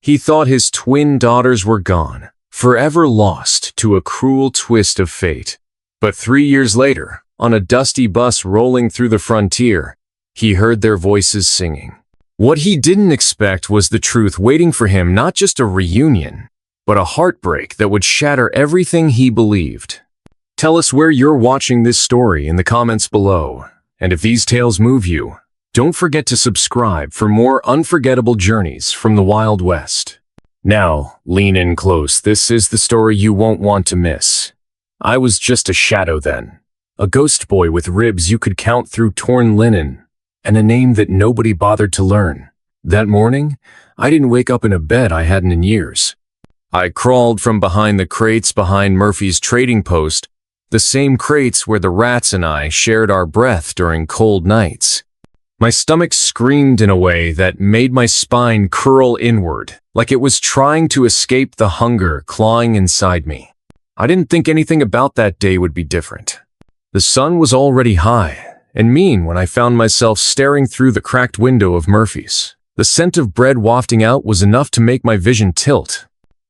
He thought his twin daughters were gone, forever lost to a cruel twist of fate. But 3 years later, on a dusty bus rolling through the frontier, he heard their voices singing. What he didn't expect was the truth waiting for him, not just a reunion, but a heartbreak that would shatter everything he believed. Tell us where you're watching this story in the comments below. And if these tales move you, don't forget to subscribe for more unforgettable journeys from the Wild West. Now, lean in close. This is the story you won't want to miss. I was just a shadow then, a ghost boy with ribs you could count through torn linen, and a name that nobody bothered to learn. That morning, I didn't wake up in a bed I hadn't in years. I crawled from behind the crates behind Murphy's trading post, the same crates where the rats and I shared our breath during cold nights. My stomach screamed in a way that made my spine curl inward, like it was trying to escape the hunger clawing inside me. I didn't think anything about that day would be different. The sun was already high and mean when I found myself staring through the cracked window of Murphy's. The scent of bread wafting out was enough to make my vision tilt.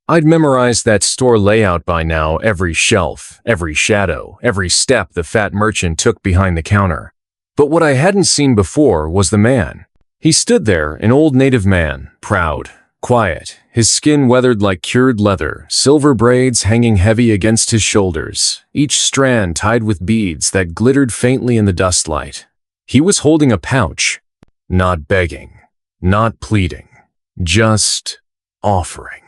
I'd memorized that store layout by now, every shelf, every shadow, every step the fat merchant took behind the counter. But what I hadn't seen before was the man. He stood there, an old native man, proud, quiet, his skin weathered like cured leather, silver braids hanging heavy against his shoulders, each strand tied with beads that glittered faintly in the dustlight. He was holding a pouch, not begging, not pleading, just offering.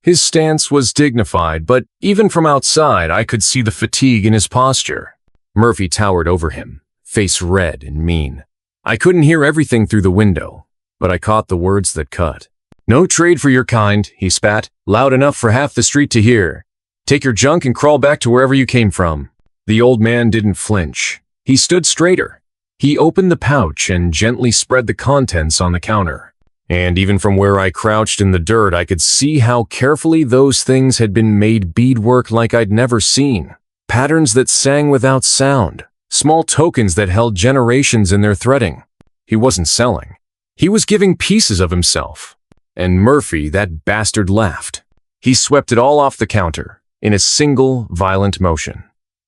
His stance was dignified, but even from outside I could see the fatigue in his posture. Murphy towered over him, face red and mean. I couldn't hear everything through the window, but I caught the words that cut. "No trade for your kind," he spat, loud enough for half the street to hear. "Take your junk and crawl back to wherever you came from." The old man didn't flinch. He stood straighter. He opened the pouch and gently spread the contents on the counter. And even from where I crouched in the dirt, I could see how carefully those things had been made, beadwork like I'd never seen. Patterns that sang without sound. Small tokens that held generations in their threading. He wasn't selling. He was giving pieces of himself. And Murphy, that bastard, laughed. He swept it all off the counter, in a single, violent motion.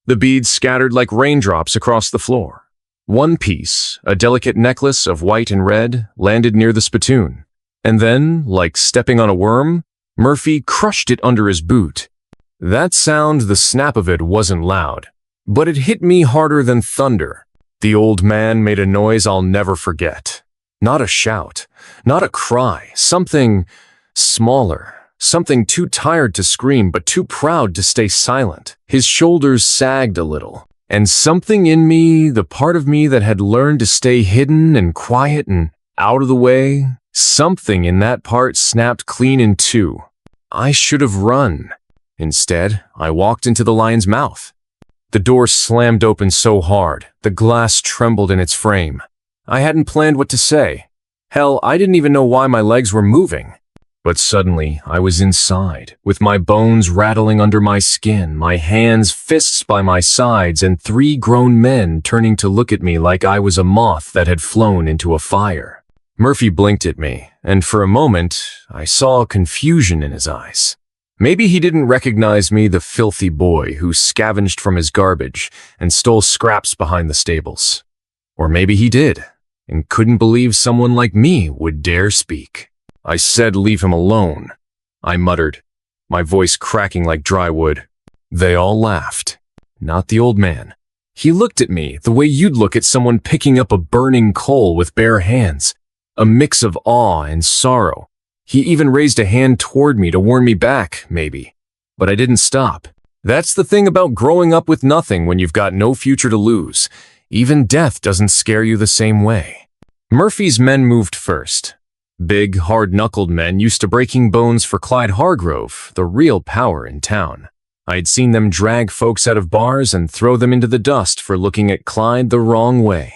The beads scattered like raindrops across the floor. One piece, a delicate necklace of white and red, landed near the spittoon. And then, like stepping on a worm, Murphy crushed it under his boot. That sound, the snap of it, wasn't loud, but it hit me harder than thunder. The old man made a noise I'll never forget. Not a shout, not a cry, something smaller, something too tired to scream but too proud to stay silent. His shoulders sagged a little, and something in me, the part of me that had learned to stay hidden and quiet and out of the way, something in that part snapped clean in two. I should have run. Instead, I walked into the lion's mouth. The door slammed open so hard, the glass trembled in its frame. I hadn't planned what to say. Hell, I didn't even know why my legs were moving. But suddenly, I was inside, with my bones rattling under my skin, my hands, fists by my sides, and 3 grown men turning to look at me like I was a moth that had flown into a fire. Murphy blinked at me, and for a moment, I saw confusion in his eyes. Maybe he didn't recognize me, the filthy boy who scavenged from his garbage and stole scraps behind the stables. Or maybe he did, and couldn't believe someone like me would dare speak. I said, "Leave him alone," I muttered, my voice cracking like dry wood. They all laughed. Not the old man. He looked at me the way you'd look at someone picking up a burning coal with bare hands, a mix of awe and sorrow. He even raised a hand toward me to warn me back, maybe. But I didn't stop. That's the thing about growing up with nothing when you've got no future to lose. Even death doesn't scare you the same way. Murphy's men moved first. Big, hard-knuckled men used to breaking bones for Clyde Hargrove, the real power in town. I'd seen them drag folks out of bars and throw them into the dust for looking at Clyde the wrong way.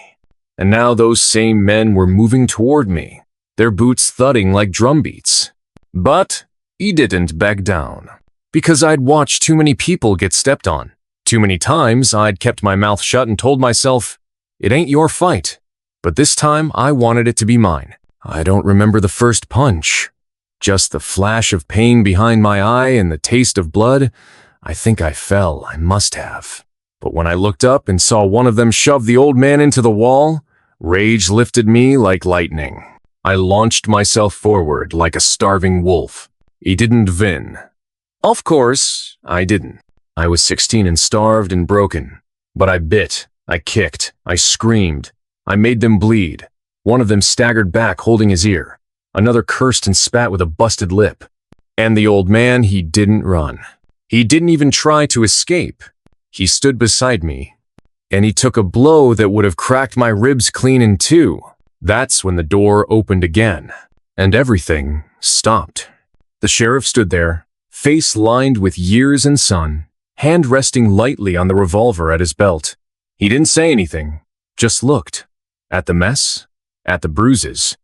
And now those same men were moving toward me, their boots thudding like drumbeats. But he didn't back down. Because I'd watched too many people get stepped on. Too many times I'd kept my mouth shut and told myself, it ain't your fight. But this time I wanted it to be mine. I don't remember the first punch. Just the flash of pain behind my eye and the taste of blood. I think I fell. I must have. But when I looked up and saw one of them shove the old man into the wall, rage lifted me like lightning. I launched myself forward like a starving wolf. He didn't win. Of course, I didn't. I was 16 and starved and broken. But I bit, I kicked, I screamed. I made them bleed. One of them staggered back holding his ear. Another cursed and spat with a busted lip. And the old man, he didn't run. He didn't even try to escape. He stood beside me, and he took a blow that would have cracked my ribs clean in two. That's when the door opened again, and everything stopped. The sheriff stood there, face lined with years and sun, hand resting lightly on the revolver at his belt. He didn't say anything, just looked. At the mess, at the bruises,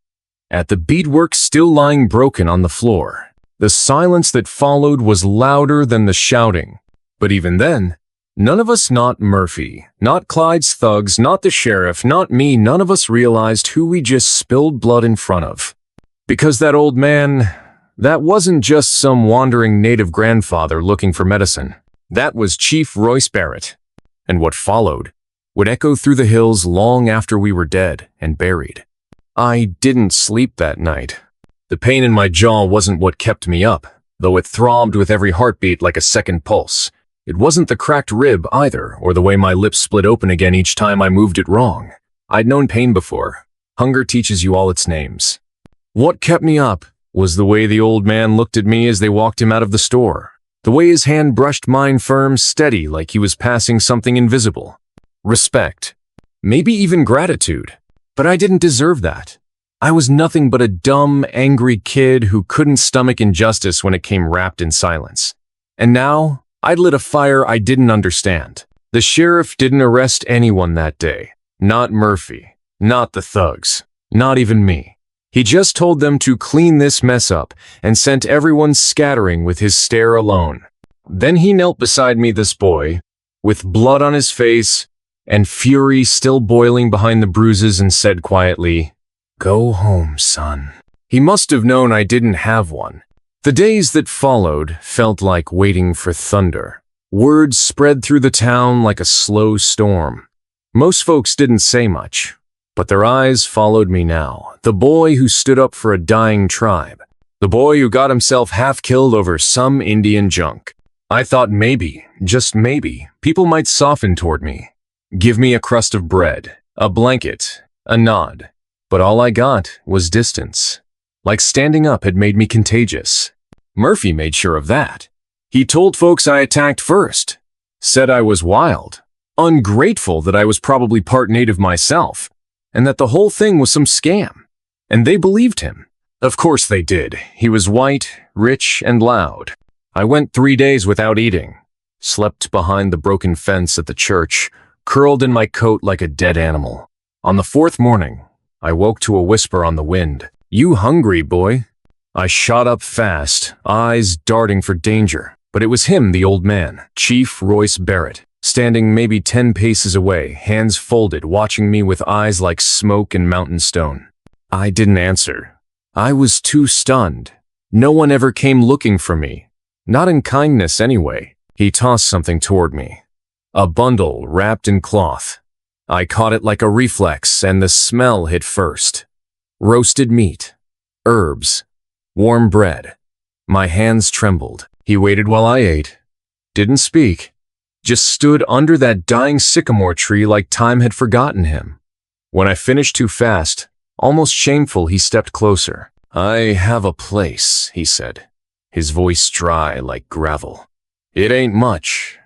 at the beadwork still lying broken on the floor. The silence that followed was louder than the shouting. But even then, none of us, not Murphy, not Clyde's thugs, not the sheriff, not me, none of us realized who we just spilled blood in front of. Because that old man, that wasn't just some wandering native grandfather looking for medicine. That was Chief Royce Barrett. And what followed would echo through the hills long after we were dead and buried. I didn't sleep that night. The pain in my jaw wasn't what kept me up, though it throbbed with every heartbeat like a second pulse. It wasn't the cracked rib either, or the way my lips split open again each time I moved it wrong. I'd known pain before. Hunger teaches you all its names. What kept me up was the way the old man looked at me as they walked him out of the store. The way his hand brushed mine firm, steady, like he was passing something invisible. Respect. Maybe even gratitude. But I didn't deserve that. I was nothing but a dumb, angry kid who couldn't stomach injustice when it came wrapped in silence. And now, I'd lit a fire I didn't understand. The sheriff didn't arrest anyone that day. Not Murphy. Not the thugs. Not even me. He just told them to clean this mess up and sent everyone scattering with his stare alone. Then he knelt beside me, this boy, with blood on his face and fury still boiling behind the bruises, and said quietly, "Go home, son." He must have known I didn't have one. The days that followed felt like waiting for thunder. Words spread through the town like a slow storm. Most folks didn't say much, but their eyes followed me now. The boy who stood up for a dying tribe. The boy who got himself half killed over some Indian junk. I thought maybe, just maybe, people might soften toward me. Give me a crust of bread, a blanket, a nod. But all I got was distance. Like standing up had made me contagious. Murphy made sure of that. He told folks I attacked first. Said I was wild. Ungrateful that I was probably part native myself. And that the whole thing was some scam. And they believed him. Of course they did. He was white, rich, and loud. I went 3 days without eating. Slept behind the broken fence at the church, curled in my coat like a dead animal. On the 4th morning, I woke to a whisper on the wind. "You hungry, boy?" I shot up fast, eyes darting for danger. But it was him, the old man, Chief Royce Barrett, standing maybe 10 paces away, hands folded, watching me with eyes like smoke and mountain stone. I didn't answer. I was too stunned. No one ever came looking for me. Not in kindness anyway. He tossed something toward me. A bundle wrapped in cloth. I caught it like a reflex, and the smell hit first. Roasted meat. Herbs. Warm bread. My hands trembled. He waited while I ate. Didn't speak. Just stood under that dying sycamore tree like time had forgotten him. When I finished too fast, almost shameful, he stepped closer. "I have a place," he said, his voice dry like gravel. "It ain't much,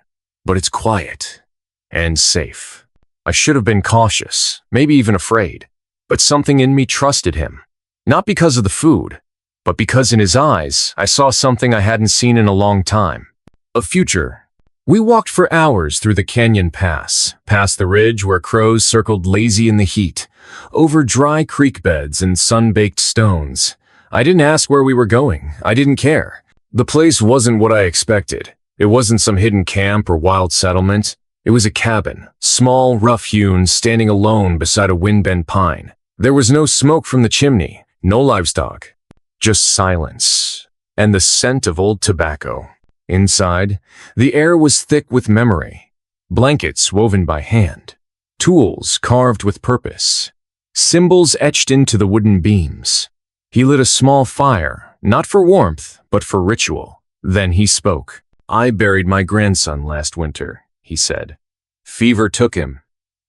but it's quiet and safe." I should have been cautious, maybe even afraid, but something in me trusted him. Not because of the food, but because in his eyes, I saw something I hadn't seen in a long time. A future. We walked for hours through the canyon pass, past the ridge where crows circled lazy in the heat, over dry creek beds and sun-baked stones. I didn't ask where we were going. I didn't care. The place wasn't what I expected. It wasn't some hidden camp or wild settlement. It was a cabin, small, rough-hewn, standing alone beside a wind-bent pine. There was no smoke from the chimney, no livestock. just silence, and the scent of old tobacco. Inside, the air was thick with memory. Blankets woven by hand, tools carved with purpose, symbols etched into the wooden beams. He lit a small fire, not for warmth, but for ritual. Then he spoke. "I buried my grandson last winter," he said. "Fever took him.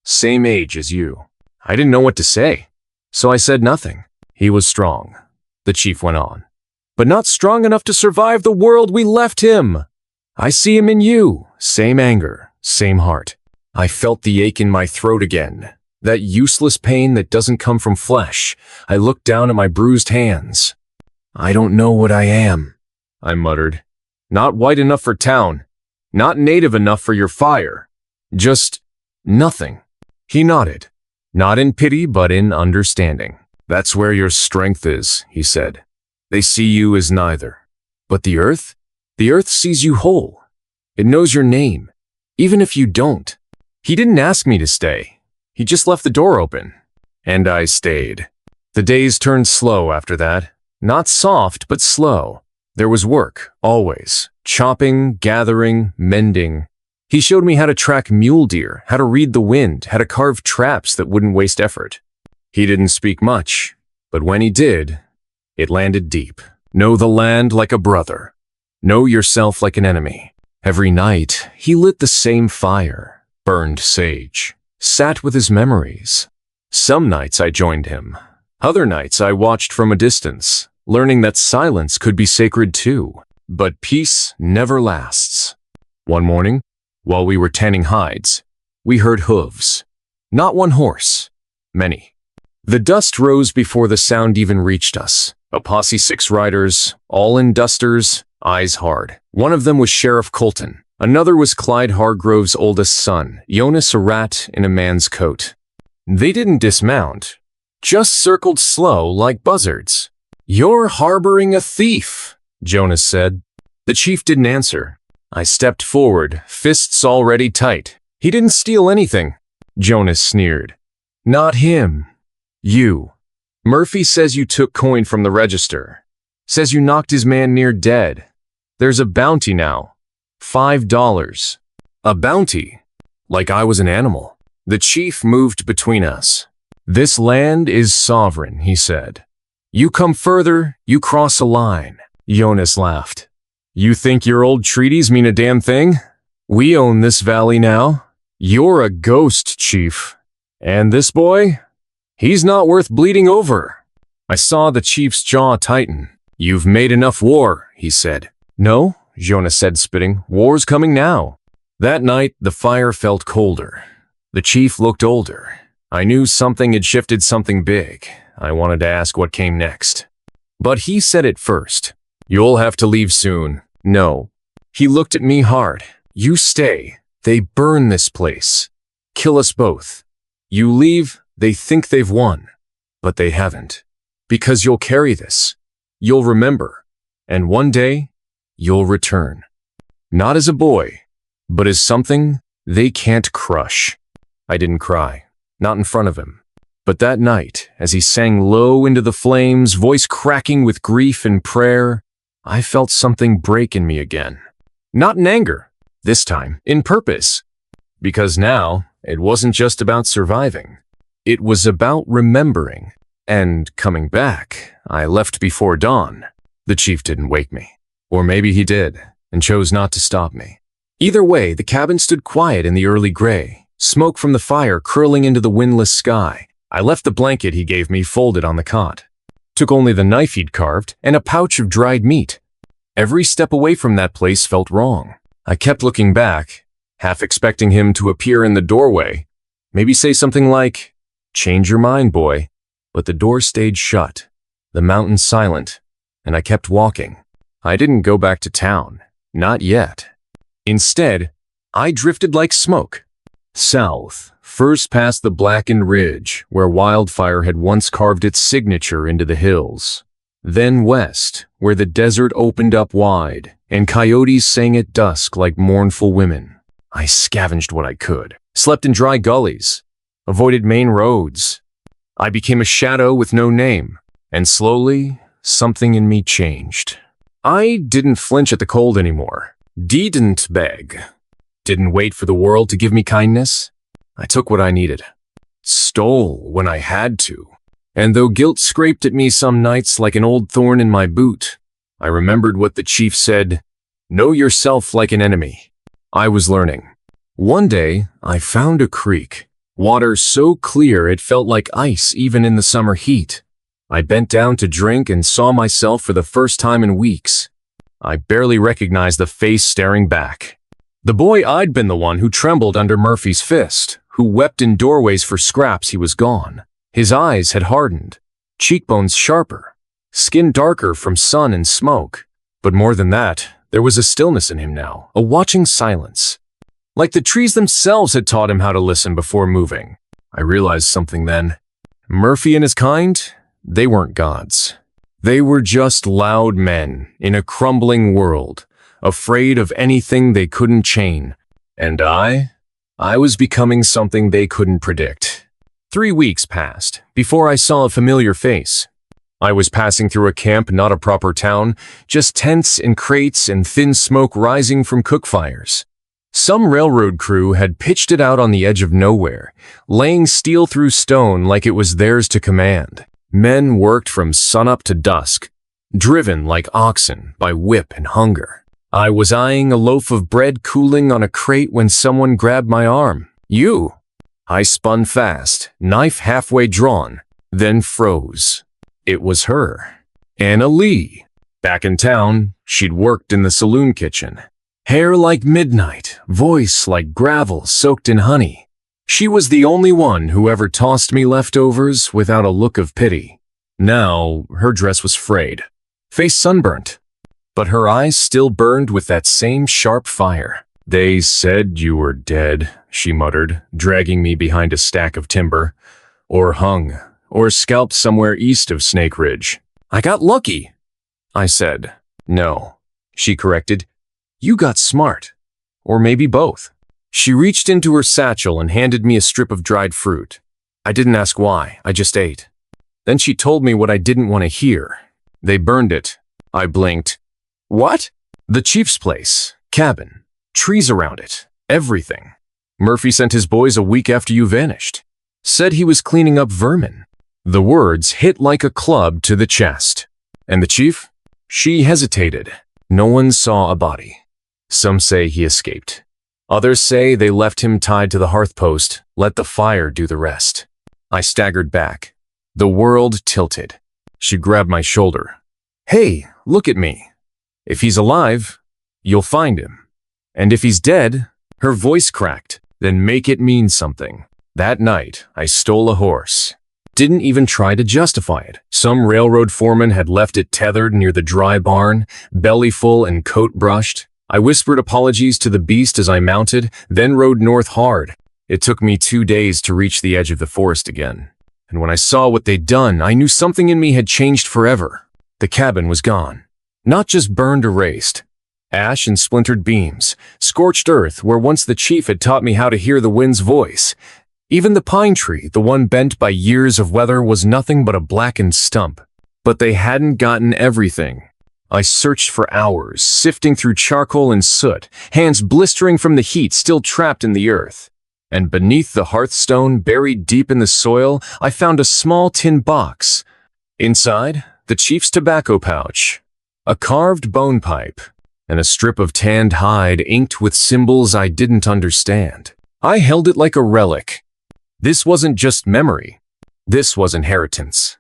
Same age as you." I didn't know what to say, so I said nothing. "He was strong," the chief went on, "but not strong enough to survive the world we left him. I see him in you, same anger, same heart." I felt the ache in my throat again, that useless pain that doesn't come from flesh. I looked down at my bruised hands. "I don't know what I am," I muttered. "Not white enough for town, not native enough for your fire. Just nothing." He nodded, not in pity but in understanding. "That's where your strength is," he said. "They see you as neither. But the earth? The earth sees you whole. It knows your name, even if you don't." He didn't ask me to stay. He just left the door open. And I stayed. The days turned slow after that. Not soft, but slow. There was work, always. Chopping, gathering, mending. He showed me how to track mule deer, how to read the wind, how to carve traps that wouldn't waste effort. He didn't speak much, but when he did, it landed deep. Know the land like a brother. Know yourself like an enemy. Every night, he lit the same fire. Burned sage, sat with his memories. Some nights I joined him. Other nights I watched from a distance, learning that silence could be sacred too. But peace never lasts. One morning, while we were tanning hides, we heard hooves. Not one horse, many. The dust rose before the sound even reached us. A posse 6 riders, all in dusters, eyes hard. One of them was Sheriff Colton. Another was Clyde Hargrove's oldest son, Jonas, a rat in a man's coat. They didn't dismount, just circled slow like buzzards. "You're harboring a thief," Jonas said. The chief didn't answer. I stepped forward, fists already tight. "He didn't steal anything," Jonas sneered. "Not him. You. Murphy says you took coin from the register. Says you knocked his man near dead. There's a bounty now. $5. A bounty? Like I was an animal. The chief moved between us. "This land is sovereign," he said. "You come further, you cross a line." Jonas laughed. "You think your old treaties mean a damn thing? We own this valley now. You're a ghost, chief. And this boy? He's not worth bleeding over." I saw the chief's jaw tighten. "You've made enough war," he said. "No," Jonas said, spitting. "War's coming now." That night, the fire felt colder. The chief looked older. I knew something had shifted, something big. I wanted to ask what came next. But he said it first. "You'll have to leave soon." "No." He looked at me hard. "You stay. They burn this place. Kill us both. You leave, they think they've won. But they haven't. Because you'll carry this. You'll remember. And one day, you'll return. Not as a boy, but as something they can't crush." I didn't cry, not in front of him. But that night, as he sang low into the flames, voice cracking with grief and prayer, I felt something break in me again. Not in anger, this time, in purpose. Because now, it wasn't just about surviving. It was about remembering. And coming back, I left before dawn. The chief didn't wake me. Or maybe he did, and chose not to stop me. Either way, the cabin stood quiet in the early gray, smoke from the fire curling into the windless sky. I left the blanket he gave me folded on the cot. Took only the knife he'd carved and a pouch of dried meat. Every step away from that place felt wrong. I kept looking back, half expecting him to appear in the doorway, maybe say something like, "Change your mind, boy." But the door stayed shut, the mountain silent, and I kept walking. I didn't go back to town, not yet. Instead, I drifted like smoke. South, first past the blackened ridge where wildfire had once carved its signature into the hills. Then west, where the desert opened up wide, and coyotes sang at dusk like mournful women. I scavenged what I could, slept in dry gullies, avoided main roads. I became a shadow with no name, and slowly, something in me changed. I didn't flinch at the cold anymore. Didn't beg. Didn't wait for the world to give me kindness. I took what I needed. Stole when I had to. And though guilt scraped at me some nights like an old thorn in my boot, I remembered what the chief said, "Know yourself like an enemy." I was learning. One day, I found a creek. Water so clear it felt like ice even in the summer heat. I bent down to drink and saw myself for the first time in weeks. I barely recognized the face staring back. The boy I'd been the one who trembled under Murphy's fist, who wept in doorways for scraps he was gone. His eyes had hardened, cheekbones sharper, skin darker from sun and smoke. But more than that, there was a stillness in him now, a watching silence. Like the trees themselves had taught him how to listen before moving. I realized something then. Murphy and his kind, they weren't gods. They were just loud men in a crumbling world, afraid of anything they couldn't chain. And I was becoming something they couldn't predict. 3 weeks passed before I saw a familiar face. I was passing through a camp, not a proper town, just tents and crates and thin smoke rising from cook fires. Some railroad crew had pitched it out on the edge of nowhere, laying steel through stone like it was theirs to command. Men worked from sunup to dusk, driven like oxen by whip and hunger. I was eyeing a loaf of bread cooling on a crate when someone grabbed my arm. "You!" I spun fast, knife halfway drawn, then froze. It was her. Anna Lee. Back in town, she'd worked in the saloon kitchen. Hair like midnight, voice like gravel soaked in honey. She was the only one who ever tossed me leftovers without a look of pity. Now, her dress was frayed, face sunburnt, but her eyes still burned with that same sharp fire. "They said you were dead," she muttered, dragging me behind a stack of timber. "Or hung, or scalped somewhere east of Snake Ridge." "I got lucky," I said. "No," she corrected. "You got smart. Or maybe both." She reached into her satchel and handed me a strip of dried fruit. I didn't ask why, I just ate. Then she told me what I didn't want to hear. They burned it. I blinked. "What?" "The chief's place, cabin, trees around it, everything. Murphy sent his boys a week after you vanished. Said he was cleaning up vermin." The words hit like a club to the chest. "And the chief?" She hesitated. "No one saw a body. Some say he escaped. Others say they left him tied to the hearth post, let the fire do the rest." I staggered back. The world tilted. She grabbed my shoulder. "Hey, look at me. If he's alive, you'll find him. And if he's dead," her voice cracked, "then make it mean something." That night, I stole a horse. Didn't even try to justify it. Some railroad foreman had left it tethered near the dry barn, belly full and coat brushed. I whispered apologies to the beast as I mounted, then rode north hard. It took me 2 days to reach the edge of the forest again. And when I saw what they'd done, I knew something in me had changed forever. The cabin was gone. Not just burned, erased. Ash and splintered beams, scorched earth where once the chief had taught me how to hear the wind's voice. Even the pine tree, the one bent by years of weather, was nothing but a blackened stump. But they hadn't gotten everything. I searched for hours, sifting through charcoal and soot, hands blistering from the heat still trapped in the earth. And beneath the hearthstone, buried deep in the soil, I found a small tin box. Inside, the chief's tobacco pouch, a carved bone pipe, and a strip of tanned hide inked with symbols I didn't understand. I held it like a relic. This wasn't just memory. This was inheritance.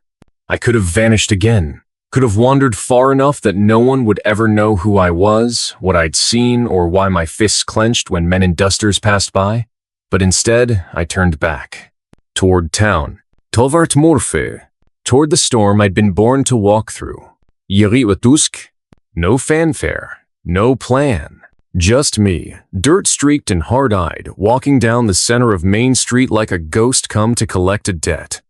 I could have vanished again. Could have wandered far enough that no one would ever know who I was, what I'd seen, or why my fists clenched when men in dusters passed by. But instead, I turned back. Toward town. Tovart Morfe. Toward the storm I'd been born to walk through. Yeri Watusk. No fanfare. No plan. Just me, dirt-streaked and hard-eyed, walking down the center of Main Street like a ghost come to collect a debt.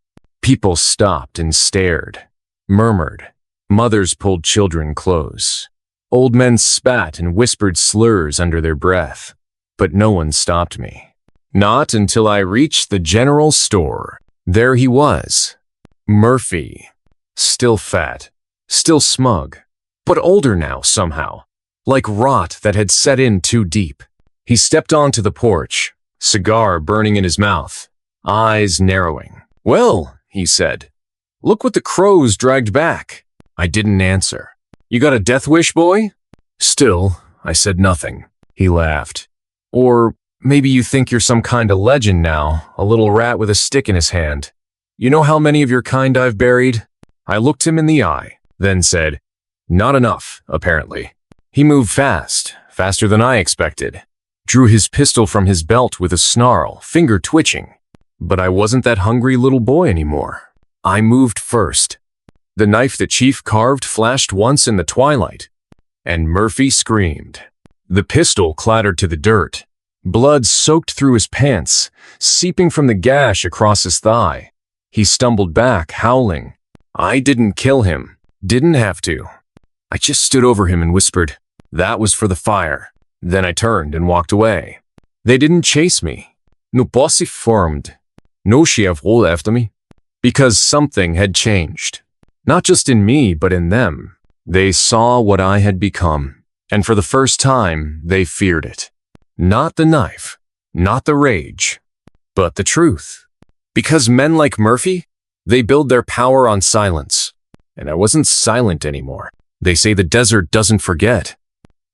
People stopped and stared, murmured. Mothers pulled children close. Old men spat and whispered slurs under their breath. But no one stopped me. Not until I reached the general store. There he was. Murphy. Still fat. still smug, but older now somehow, like rot that had set in too deep. He stepped onto the porch, cigar burning in his mouth, eyes narrowing. "Well," he said, "look what the crows dragged back." I didn't answer. "You got a death wish, boy?" Still, I said nothing. He laughed. "Or maybe you think you're some kind of legend now, a little rat with a stick in his hand. You know how many of your kind I've buried?" I looked him in the eye, then said, "Not enough, apparently." He moved fast, faster than I expected. Drew his pistol from his belt with a snarl, finger twitching. But I wasn't that hungry little boy anymore. I moved first. The knife the chief carved flashed once in the twilight, and Murphy screamed. The pistol clattered to the dirt. Blood soaked through his pants, seeping from the gash across his thigh. He stumbled back, howling. I didn't kill him. Didn't have to. I just stood over him and whispered, "That was for the fire." Then I turned and walked away. They didn't chase me. No bossy formed. No chef rolled after me. Because something had changed. Not just in me, but in them. They saw what I had become. And for the first time, they feared it. Not the knife. Not the rage. But the truth. Because men like Murphy, they build their power on silence. And I wasn't silent anymore. They say the desert doesn't forget.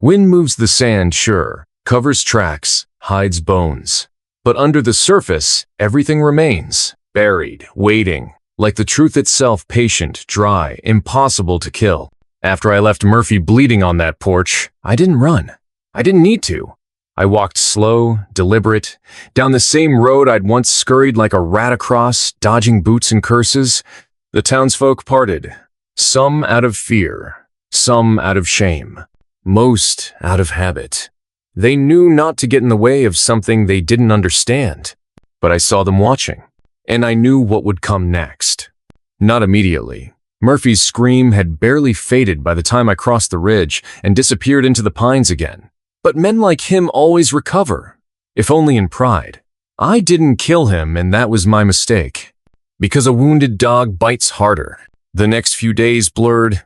Wind moves the sand, sure, covers tracks, hides bones. But under the surface, everything remains, buried, waiting, like the truth itself, patient, dry, impossible to kill. After I left Murphy bleeding on that porch, I didn't run. I didn't need to. I walked slow, deliberate, down the same road I'd once scurried like a rat across, dodging boots and curses. The townsfolk parted, some out of fear, some out of shame. Most out of habit. They knew not to get in the way of something they didn't understand, but I saw them watching, and I knew what would come next. Not immediately. Murphy's scream had barely faded by the time I crossed the ridge and disappeared into the pines again. But men like him always recover, if only in pride. I didn't kill him, and that was my mistake. Because a wounded dog bites harder. The next few days blurred.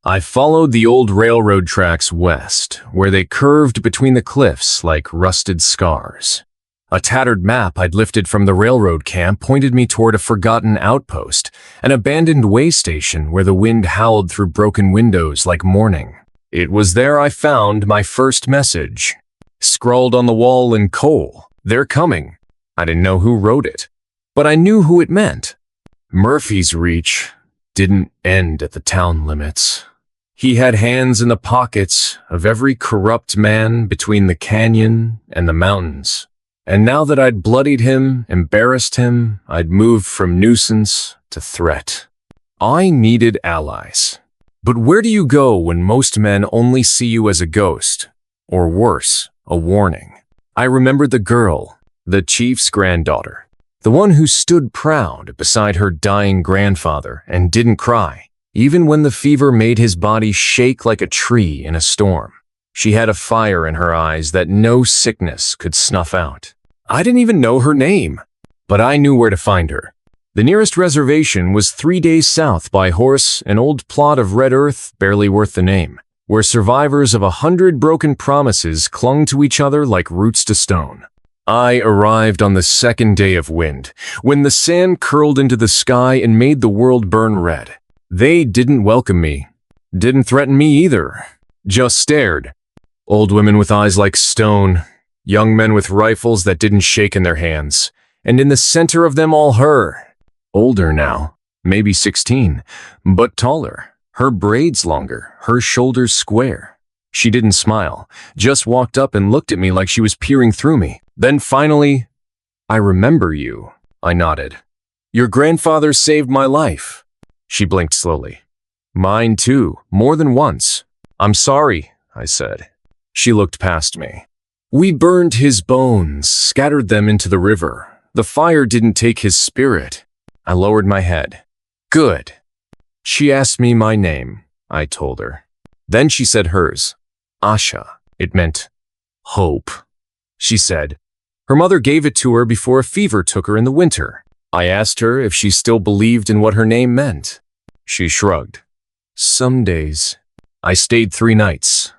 I followed the old railroad tracks west, where they curved between the cliffs like rusted scars. A tattered map I'd lifted from the railroad camp pointed me toward a forgotten outpost, an abandoned way station where the wind howled through broken windows like mourning. It was there I found my first message. Scrawled on the wall in coal, "They're coming." I didn't know who wrote it, but I knew who it meant. Murphy's reach didn't end at the town limits. He had hands in the pockets of every corrupt man between the canyon and the mountains. And now that I'd bloodied him, embarrassed him, I'd moved from nuisance to threat. I needed allies. But where do you go when most men only see you as a ghost? Or worse, a warning. I remembered the girl, the chief's granddaughter. The one who stood proud beside her dying grandfather and didn't cry, even when the fever made his body shake like a tree in a storm. She had a fire in her eyes that no sickness could snuff out. I didn't even know her name, but I knew where to find her. The nearest reservation was 3 days south by horse, an old plot of red earth barely worth the name, where survivors of 100 broken promises clung to each other like roots to stone. I arrived on the second day of wind, when the sand curled into the sky and made the world burn red. They didn't welcome me, didn't threaten me either, just stared. Old women with eyes like stone, young men with rifles that didn't shake in their hands, and in the center of them all her. Older now, maybe 16, but taller, her braids longer, her shoulders square. She didn't smile, just walked up and looked at me like she was peering through me. Then finally, "I remember you," I nodded. "Your grandfather saved my life." She blinked slowly. "Mine too, more than once." "I'm sorry," I said. She looked past me. "We burned his bones, scattered them into the river. The fire didn't take his spirit." I lowered my head. "Good." She asked me my name. I told her. Then she said hers. Asha. It meant hope. She said her mother gave it to her before a fever took her in the winter. I asked her if she still believed in what her name meant. She shrugged. Some days, I stayed 3 nights.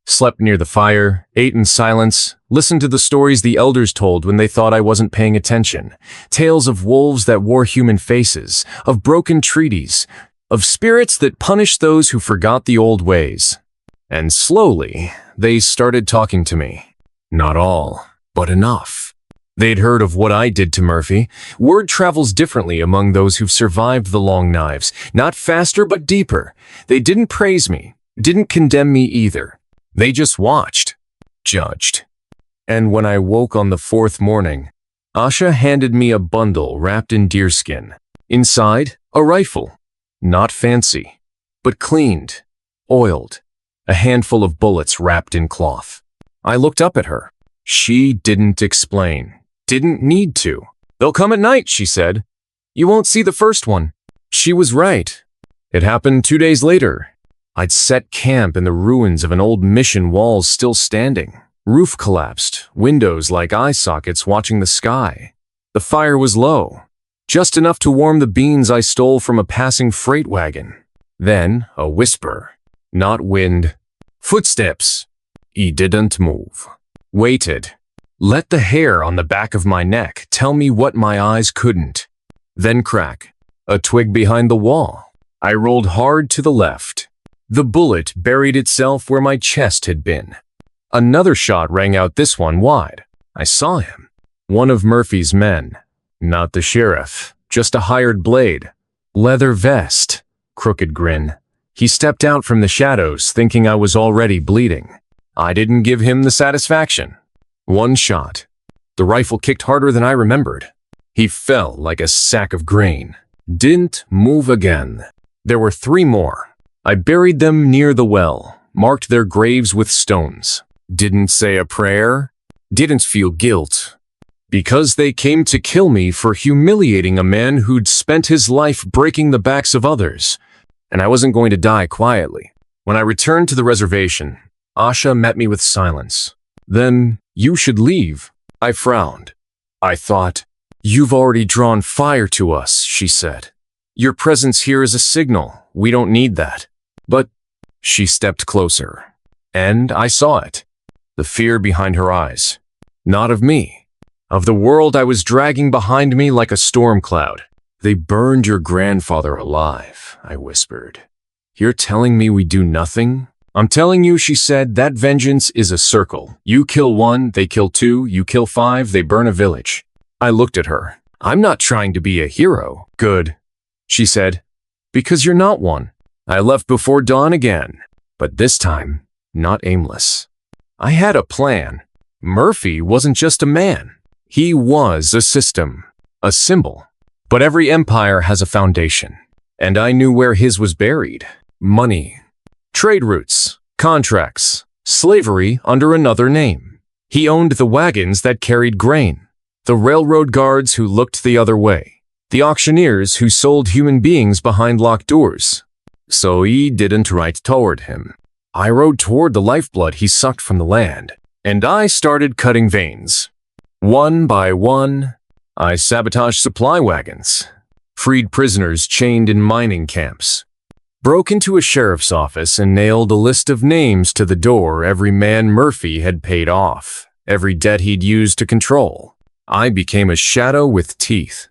Slept near the fire, ate in silence, listened to the stories the elders told when they thought I wasn't paying attention. Tales of wolves that wore human faces, of broken treaties, of spirits that punished those who forgot the old ways. And slowly, they started talking to me. Not all, but enough. They'd heard of what I did to Murphy. Word travels differently among those who've survived the long knives. Not faster, but deeper. They didn't praise me, didn't condemn me either. They just watched, judged. And when I woke on the 4th morning, Asha handed me a bundle wrapped in deerskin. Inside, a rifle. Not fancy, but cleaned, oiled. A handful of bullets wrapped in cloth. I looked up at her. She didn't explain. Didn't need to. "They'll come at night," she said. "You won't see the first one." She was right. It happened 2 days later. I'd set camp in the ruins of an old mission walls still standing. Roof collapsed, windows like eye sockets watching the sky. The fire was low, just enough to warm the beans I stole from a passing freight wagon. Then a whisper. Not wind. Footsteps. He didn't move. Waited. Let the hair on the back of my neck tell me what my eyes couldn't. Then crack. A twig behind the wall. I rolled hard to the left. The bullet buried itself where my chest had been. Another shot rang out, this one wide. I saw him. One of Murphy's men. Not the sheriff. Just a hired blade. Leather vest. Crooked grin. He stepped out from the shadows, thinking I was already bleeding. I didn't give him the satisfaction. One shot. The rifle kicked harder than I remembered. He fell like a sack of grain. Didn't move again. There were 3 more. I buried them near the well, marked their graves with stones. Didn't say a prayer. Didn't feel guilt. Because they came to kill me for humiliating a man who'd spent his life breaking the backs of others. And I wasn't going to die quietly. When I returned to the reservation, Asha met me with silence. "Then you should leave." I frowned. I thought, "You've already drawn fire to us," she said. "Your presence here is a signal. We don't need that." But she stepped closer, and I saw it. The fear behind her eyes. Not of me. Of the world I was dragging behind me like a storm cloud. "They burned your grandfather alive," I whispered. "You're telling me we do nothing?" "I'm telling you," she said, "that vengeance is a circle. You kill 1, they kill 2, you kill 5, they burn a village." I looked at her. "I'm not trying to be a hero." "Good," she said, "because you're not one." I left before dawn again, but this time, not aimless. I had a plan. Murphy wasn't just a man. He was a system, a symbol. But every empire has a foundation, and I knew where his was buried. Money. Trade routes, contracts, slavery under another name. He owned the wagons that carried grain, the railroad guards who looked the other way, the auctioneers who sold human beings behind locked doors. So he didn't ride toward him. I rode toward the lifeblood he sucked from the land, and I started cutting veins. One by one, I sabotaged supply wagons, freed prisoners chained in mining camps, broke into a sheriff's office and nailed a list of names to the door every man Murphy had paid off, every debt he'd used to control. I became a shadow with teeth.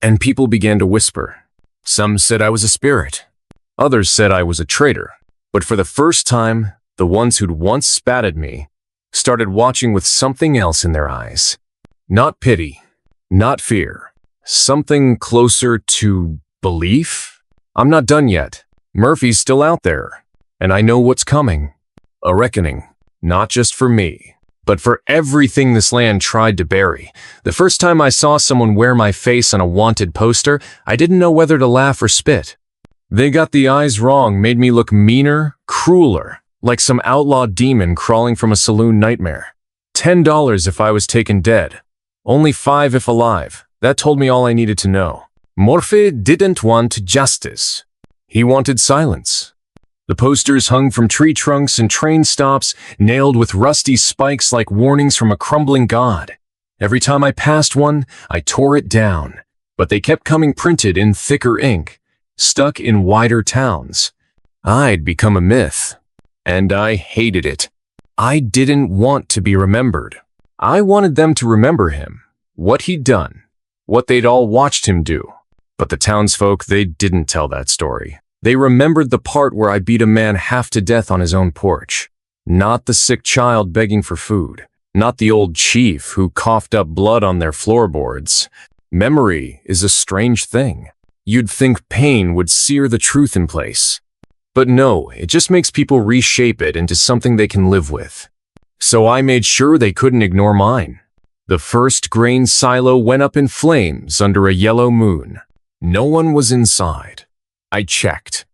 And people began to whisper. Some said I was a spirit. Others said I was a traitor. But for the first time, the ones who'd once spat at me started watching with something else in their eyes. Not pity, not fear, something closer to belief. I'm not done yet. Murphy's still out there, and I know what's coming. A reckoning, not just for me, but for everything this land tried to bury. The first time I saw someone wear my face on a wanted poster, I didn't know whether to laugh or spit. They got the eyes wrong, made me look meaner, crueler, like some outlaw demon crawling from a saloon nightmare. $10 if I was taken dead. Only $5 if alive. That told me all I needed to know. Murphy didn't want justice. He wanted silence. The posters hung from tree trunks and train stops, nailed with rusty spikes like warnings from a crumbling god. Every time I passed one, I tore it down, but they kept coming printed in thicker ink, stuck in wider towns. I'd become a myth. And I hated it. I didn't want to be remembered. I wanted them to remember him, what he'd done, what they'd all watched him do. But the townsfolk, they didn't tell that story. They remembered the part where I beat a man half to death on his own porch. Not the sick child begging for food. Not the old chief who coughed up blood on their floorboards. Memory is a strange thing. You'd think pain would sear the truth in place. But no, it just makes people reshape it into something they can live with. So I made sure they couldn't ignore mine. The first grain silo went up in flames under a yellow moon. No one was inside. I checked.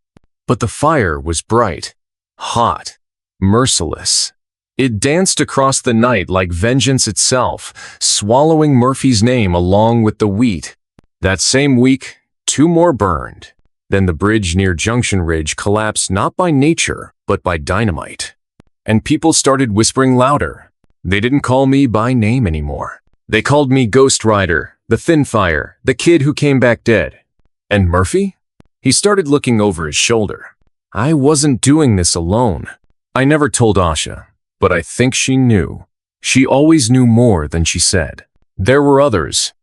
But the fire was bright, hot, merciless. It danced across the night like vengeance itself, swallowing Murphy's name along with the wheat. That same week, 2 more burned. Then the bridge near Junction Ridge collapsed not by nature, but by dynamite. And people started whispering louder. They didn't call me by name anymore. They called me Ghost Rider, the Thin Fire, the kid who came back dead. And Murphy? He started looking over his shoulder. I wasn't doing this alone. I never told Asha, but I think she knew. She always knew more than she said. There were others.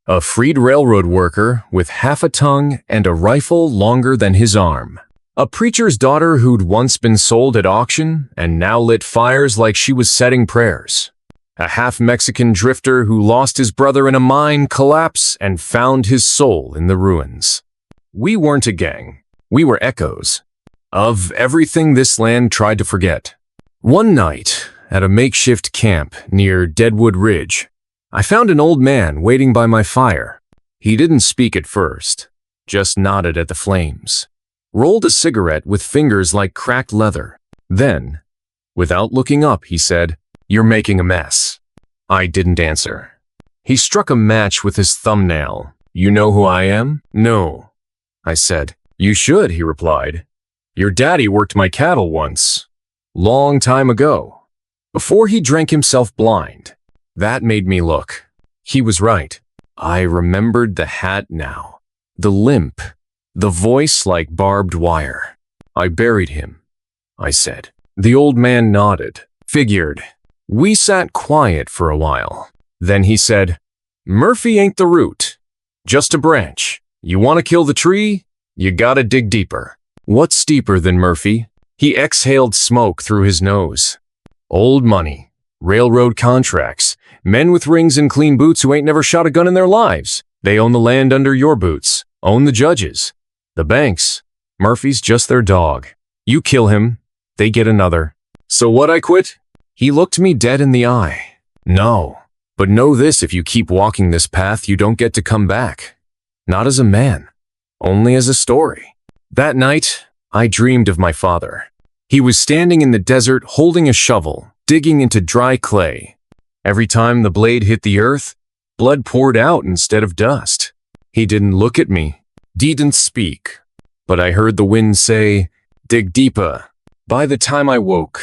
A freed railroad worker with half a tongue and a rifle longer than his arm. A preacher's daughter who'd once been sold at auction and now lit fires like she was setting prayers. A half-Mexican drifter who lost his brother in a mine collapse and found his soul in the ruins. We weren't a gang. We were echoes of everything this land tried to forget. One night, at a makeshift camp near Deadwood Ridge, I found an old man waiting by my fire. He didn't speak at first, just nodded at the flames. Rolled a cigarette with fingers like cracked leather. Then, without looking up, he said, "You're making a mess." I didn't answer. He struck a match with his thumbnail. "You know who I am?" "No," I said. "You should," he replied. "Your daddy worked my cattle once. Long time ago. Before he drank himself blind." That made me look. He was right. I remembered the hat now. The limp. The voice like barbed wire. "I buried him," I said. The old man nodded. "Figured." We sat quiet for a while. Then he said, "Murphy ain't the root. Just a branch. You want to kill the tree? You gotta dig deeper." "What's deeper than Murphy?" He exhaled smoke through his nose. "Old money. Railroad contracts. Men with rings and clean boots who ain't never shot a gun in their lives. They own the land under your boots. Own the judges. The banks. Murphy's just their dog. You kill him, they get another." "So what, I quit?" He looked me dead in the eye. "No. But know this, if you keep walking this path, you don't get to come back. Not as a man. Only as a story." That night, I dreamed of my father. He was standing in the desert holding a shovel, digging into dry clay. Every time the blade hit the earth, blood poured out instead of dust. He didn't look at me, didn't speak, but I heard the wind say, "Dig deeper." By the time I woke,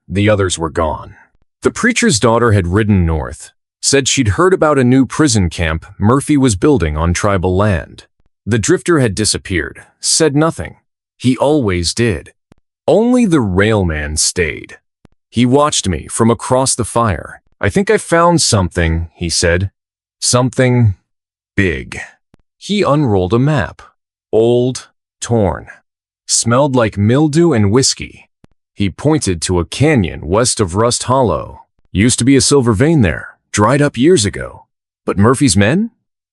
the others were gone. The preacher's daughter had ridden north, said she'd heard about a new prison camp Murphy was building on tribal land. The drifter had disappeared, said nothing. He always did. Only the railman stayed. He watched me from across the fire. "I think I found something," he said. "Something big." He unrolled a map. Old, torn. Smelled like mildew and whiskey. He pointed to a canyon west of Rust Hollow. "Used to be a silver vein there, dried up years ago. But Murphy's men?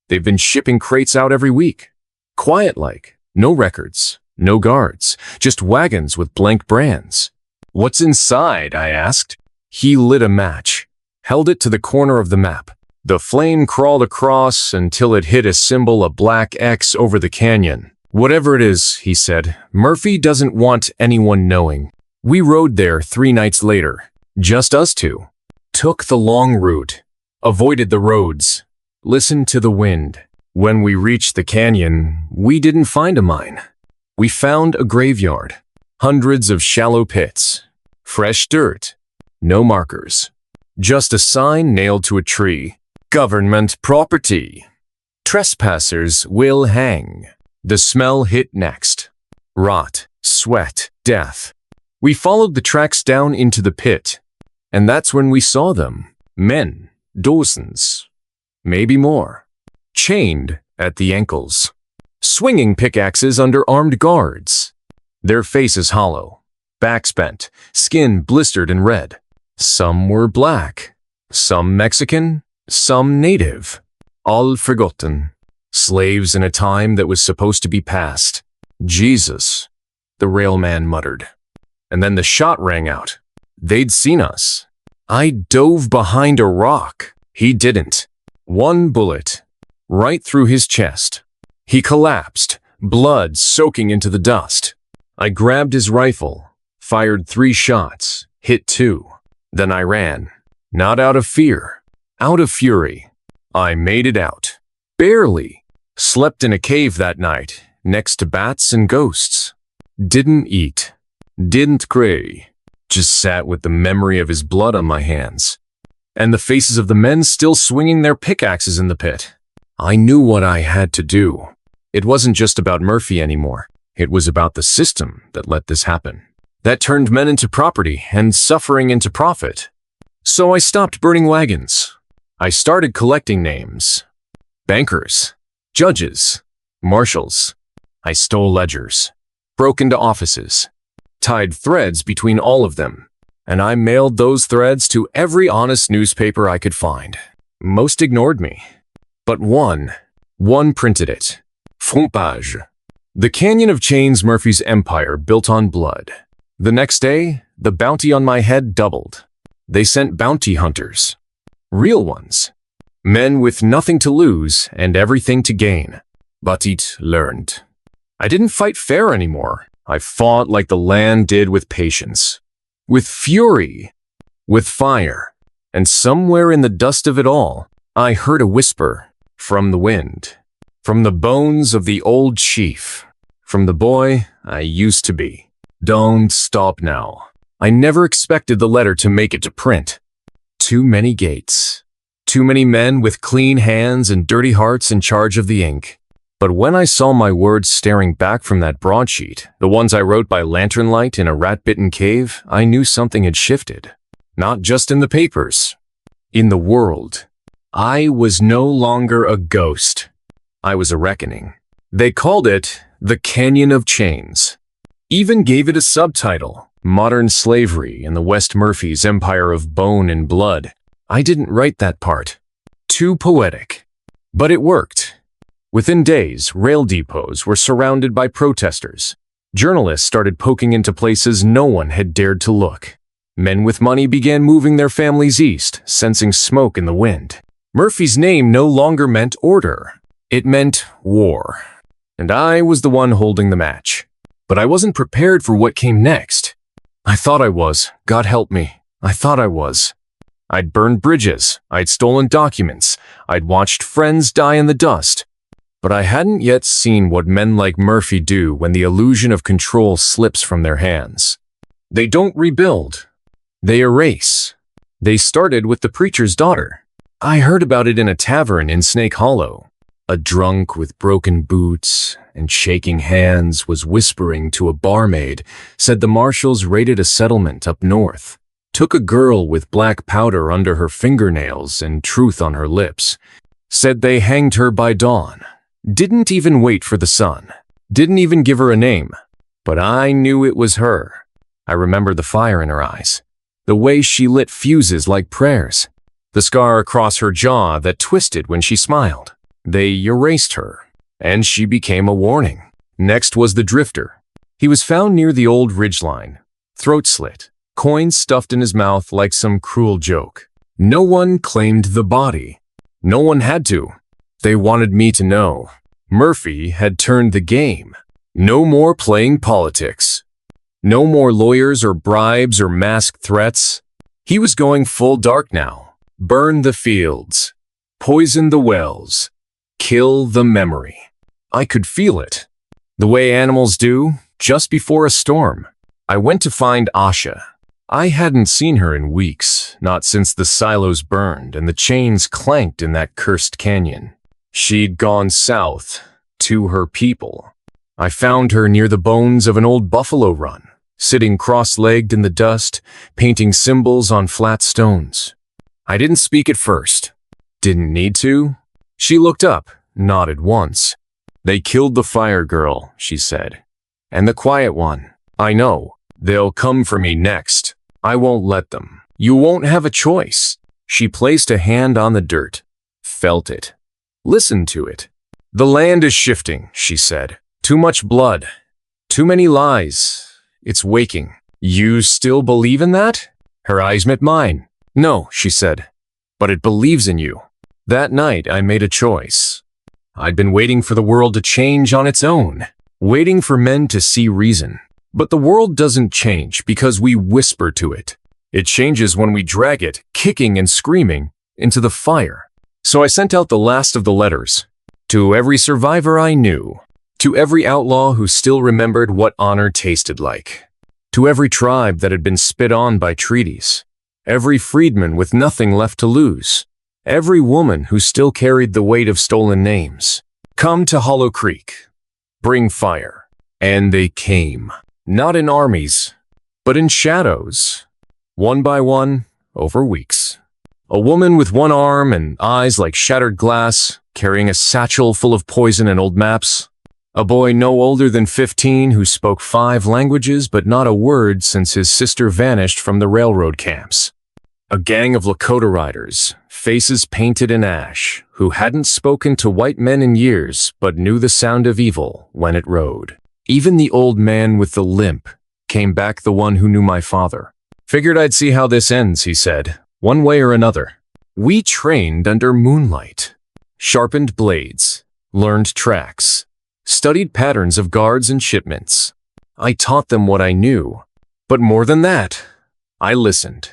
They've been shipping crates out every week. Quiet like, no records, no guards, just wagons with blank brands." "What's inside?" I asked. He lit a match, held it to the corner of the map. The flame crawled across until it hit a symbol, a black X over the canyon. "Whatever it is," he said, "Murphy doesn't want anyone knowing." We rode there 3 nights later, just us two. Took the long route, avoided the roads, listened to the wind. When we reached the canyon, we didn't find a mine. We found a graveyard. Hundreds of shallow pits. Fresh dirt. No markers. Just a sign nailed to a tree. "Government property. Trespassers will hang." The smell hit next. Rot. sweat, death. We followed the tracks down into the pit, and that's when we saw them. Men, dozens, maybe more, chained at the ankles, swinging pickaxes under armed guards. Their faces hollow, backs bent, skin blistered and red. Some were black, some Mexican, some native, all forgotten. Slaves in a time that was supposed to be past. Jesus, the railman muttered. And then the shot rang out. They'd seen us. I dove behind a rock. He didn't. One bullet, right through his chest. He collapsed, blood soaking into the dust. I grabbed his rifle, fired 3 shots, hit 2. Then I ran. Not out of fear, out of fury. I made it out. Barely. Slept in a cave that night, next to bats and ghosts. Didn't eat. Didn't cry. Just sat with the memory of his blood on my hands. And the faces of the men still swinging their pickaxes in the pit. I knew what I had to do. It wasn't just about Murphy anymore. It was about the system that let this happen. That turned men into property and suffering into profit. So I stopped burning wagons. I started collecting names. Bankers, judges, marshals. I stole ledgers, broke into offices, tied threads between all of them, and I mailed those threads to every honest newspaper I could find. Most ignored me, but one printed it. Front page. The Canyon of Chains, Murphy's empire built on blood. The next day, the bounty on my head doubled. They sent bounty hunters. Real ones. Men with nothing to lose and everything to gain. But it learned. I didn't fight fair anymore. I fought like the land did, with patience, with fury, with fire. And somewhere in the dust of it all, I heard a whisper from the wind, from the bones of the old chief, from the boy I used to be. Don't stop now. I never expected the letter to make it to print. Too many gates. Too many men with clean hands and dirty hearts in charge of the ink. But when I saw my words staring back from that broadsheet, the ones I wrote by lantern light in a rat-bitten cave, I knew something had shifted. Not just in the papers. In the world. I was no longer a ghost. I was a reckoning. They called it The Canyon of Chains. Even gave it a subtitle, Modern Slavery in the West Murphy's Empire of Bone and Blood. I didn't write that part. Too poetic. But it worked. Within days, rail depots were surrounded by protesters. Journalists started poking into places no one had dared to look. Men with money began moving their families east, sensing smoke in the wind. Murphy's name no longer meant order. It meant war. And I was the one holding the match. But I wasn't prepared for what came next. I thought I was. God help me. I thought I was. I'd burned bridges. I'd stolen documents. I'd watched friends die in the dust. But I hadn't yet seen what men like Murphy do when the illusion of control slips from their hands. They don't rebuild. They erase. They started with the preacher's daughter. I heard about it in a tavern in Snake Hollow. A drunk with broken boots and shaking hands was whispering to a barmaid, said the marshals raided a settlement up north, took a girl with black powder under her fingernails and truth on her lips, said they hanged her by dawn, didn't even wait for the sun, didn't even give her a name. But I knew it was her. I remember the fire in her eyes, the way she lit fuses like prayers, the scar across her jaw that twisted when she smiled. They erased her, and she became a warning. Next was the drifter. He was found near the old ridgeline, throat slit, coins stuffed in his mouth like some cruel joke. No one claimed the body. No one had to. They wanted me to know. Murphy had turned the game. No more playing politics. No more lawyers or bribes or masked threats. He was going full dark now. Burn the fields. Poison the wells. Kill the memory. I could feel it. The way animals do, just before a storm. I went to find Asha. I hadn't seen her in weeks, not since the silos burned and the chains clanked in that cursed canyon. She'd gone south, to her people. I found her near the bones of an old buffalo run, sitting cross-legged in the dust, painting symbols on flat stones. I didn't speak at first. Didn't need to. She looked up, nodded once. They killed the fire girl, she said. And the quiet one. I know. They'll come for me next. I won't let them. You won't have a choice. She placed a hand on the dirt. Felt it. Listened to it. The land is shifting, she said. Too much blood. Too many lies. It's waking. You still believe in that? Her eyes met mine. No, she said. But it believes in you. That night, I made a choice. I'd been waiting for the world to change on its own. Waiting for men to see reason. But the world doesn't change because we whisper to it. It changes when we drag it, kicking and screaming, into the fire. So I sent out the last of the letters. To every survivor I knew. To every outlaw who still remembered what honor tasted like. To every tribe that had been spit on by treaties. Every freedman with nothing left to lose. Every woman who still carried the weight of stolen names. Come to Hollow Creek. Bring fire. And they came. Not in armies, but in shadows. One by one, over weeks. A woman with one arm and eyes like shattered glass, carrying a satchel full of poison and old maps. A boy no older than 15 who spoke 5 languages but not a word since his sister vanished from the railroad camps. A gang of Lakota riders, faces painted in ash, who hadn't spoken to white men in years but knew the sound of evil when it rode. Even the old man with the limp came back, the one who knew my father. Figured I'd see how this ends, he said, one way or another. We trained under moonlight, sharpened blades, learned tracks, studied patterns of guards and shipments. I taught them what I knew, but more than that, I listened.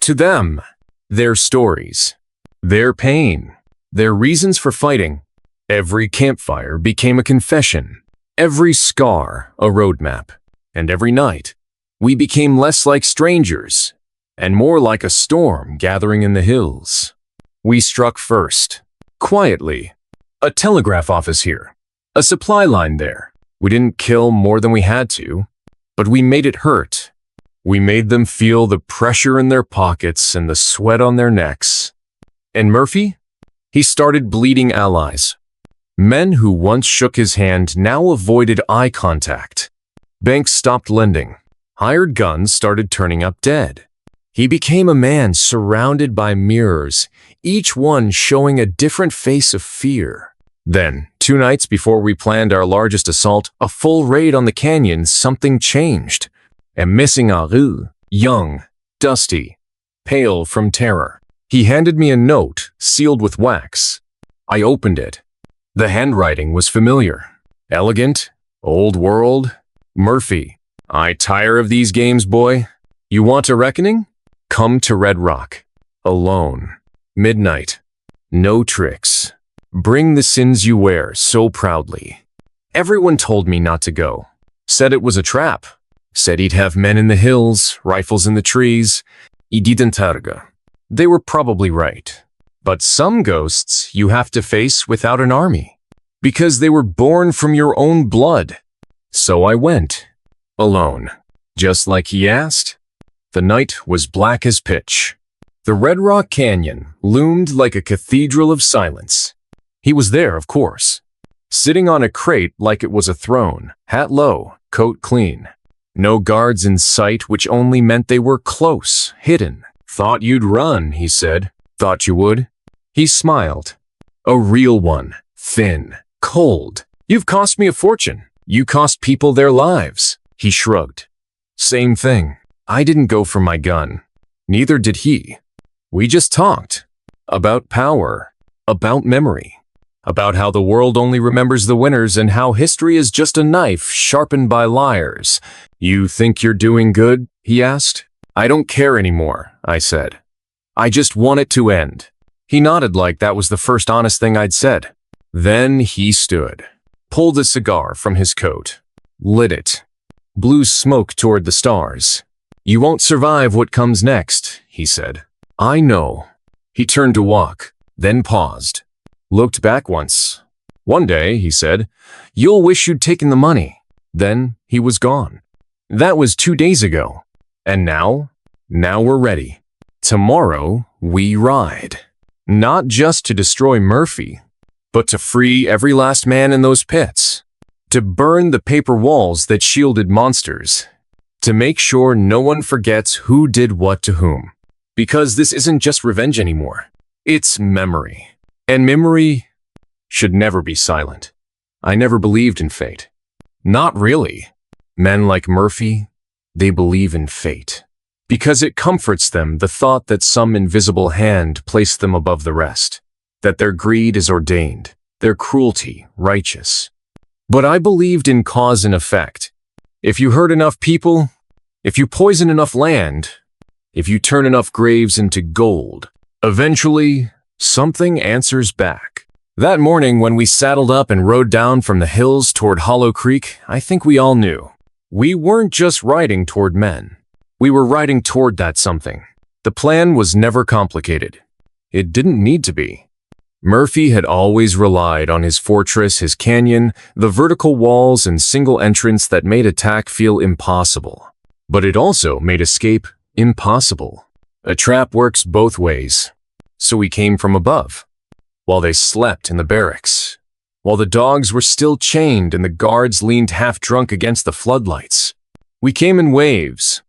To them, their stories, their pain, their reasons for fighting. Every campfire became a confession, every scar a roadmap, and every night, we became less like strangers and more like a storm gathering in the hills. We struck first, quietly. A telegraph office here, a supply line there. We didn't kill more than we had to, but we made it hurt. We made them feel the pressure in their pockets and the sweat on their necks. And Murphy? He started bleeding allies. Men who once shook his hand now avoided eye contact. Banks stopped lending. Hired guns started turning up dead. He became a man surrounded by mirrors, each one showing a different face of fear. Then, 2 nights before we planned our largest assault, a full raid on the canyon, something changed. A missing Aru, young, dusty, pale from terror. He handed me a note, sealed with wax. I opened it. The handwriting was familiar. Elegant, old world. Murphy, I tire of these games, boy. You want a reckoning? Come to Red Rock. Alone. Midnight. No tricks. Bring the sins you wear so proudly. Everyone told me not to go. Said it was a trap. Said he'd have men in the hills, rifles in the trees. I didn't targa. They were probably right. But some ghosts you have to face without an army. Because they were born from your own blood. So I went. Alone. Just like he asked. The night was black as pitch. The Red Rock Canyon loomed like a cathedral of silence. He was there, of course. Sitting on a crate like it was a throne, hat low, coat clean. No guards in sight, which only meant they were close, hidden. Thought you'd run, he said. Thought you would. He smiled. A real one. Thin. Cold. You've cost me a fortune. You cost people their lives. He shrugged. Same thing. I didn't go for my gun. Neither did he. We just talked. About power. About memory. About how the world only remembers the winners and how history is just a knife sharpened by liars. You think you're doing good? He asked. I don't care anymore, I said. I just want it to end. He nodded like that was the first honest thing I'd said. Then he stood, pulled a cigar from his coat, lit it, blew smoke toward the stars. You won't survive what comes next, he said. I know. He turned to walk, then paused, looked back once, One day, he said, "You'll wish you'd taken the money." Then he was gone. That was 2 days ago. And now? Now we're ready. Tomorrow, we ride. Not just to destroy Murphy, but to free every last man in those pits. To burn the paper walls that shielded monsters. To make sure no one forgets who did what to whom. Because this isn't just revenge anymore. It's memory. And memory should never be silent. I never believed in fate. Not really. Men like Murphy, they believe in fate. Because it comforts them the thought that some invisible hand placed them above the rest. That their greed is ordained, their cruelty righteous. But I believed in cause and effect. If you hurt enough people, if you poison enough land, if you turn enough graves into gold, eventually, something answers back. That morning when we saddled up and rode down from the hills toward Hollow Creek, I think we all knew. We weren't just riding toward men. We were riding toward that something. The plan was never complicated. It didn't need to be. Murphy had always relied on his fortress, his canyon, the vertical walls and single entrance that made attack feel impossible. But it also made escape impossible. A trap works both ways. So we came from above. While they slept in the barracks, while the dogs were still chained and the guards leaned half-drunk against the floodlights. We came in waves,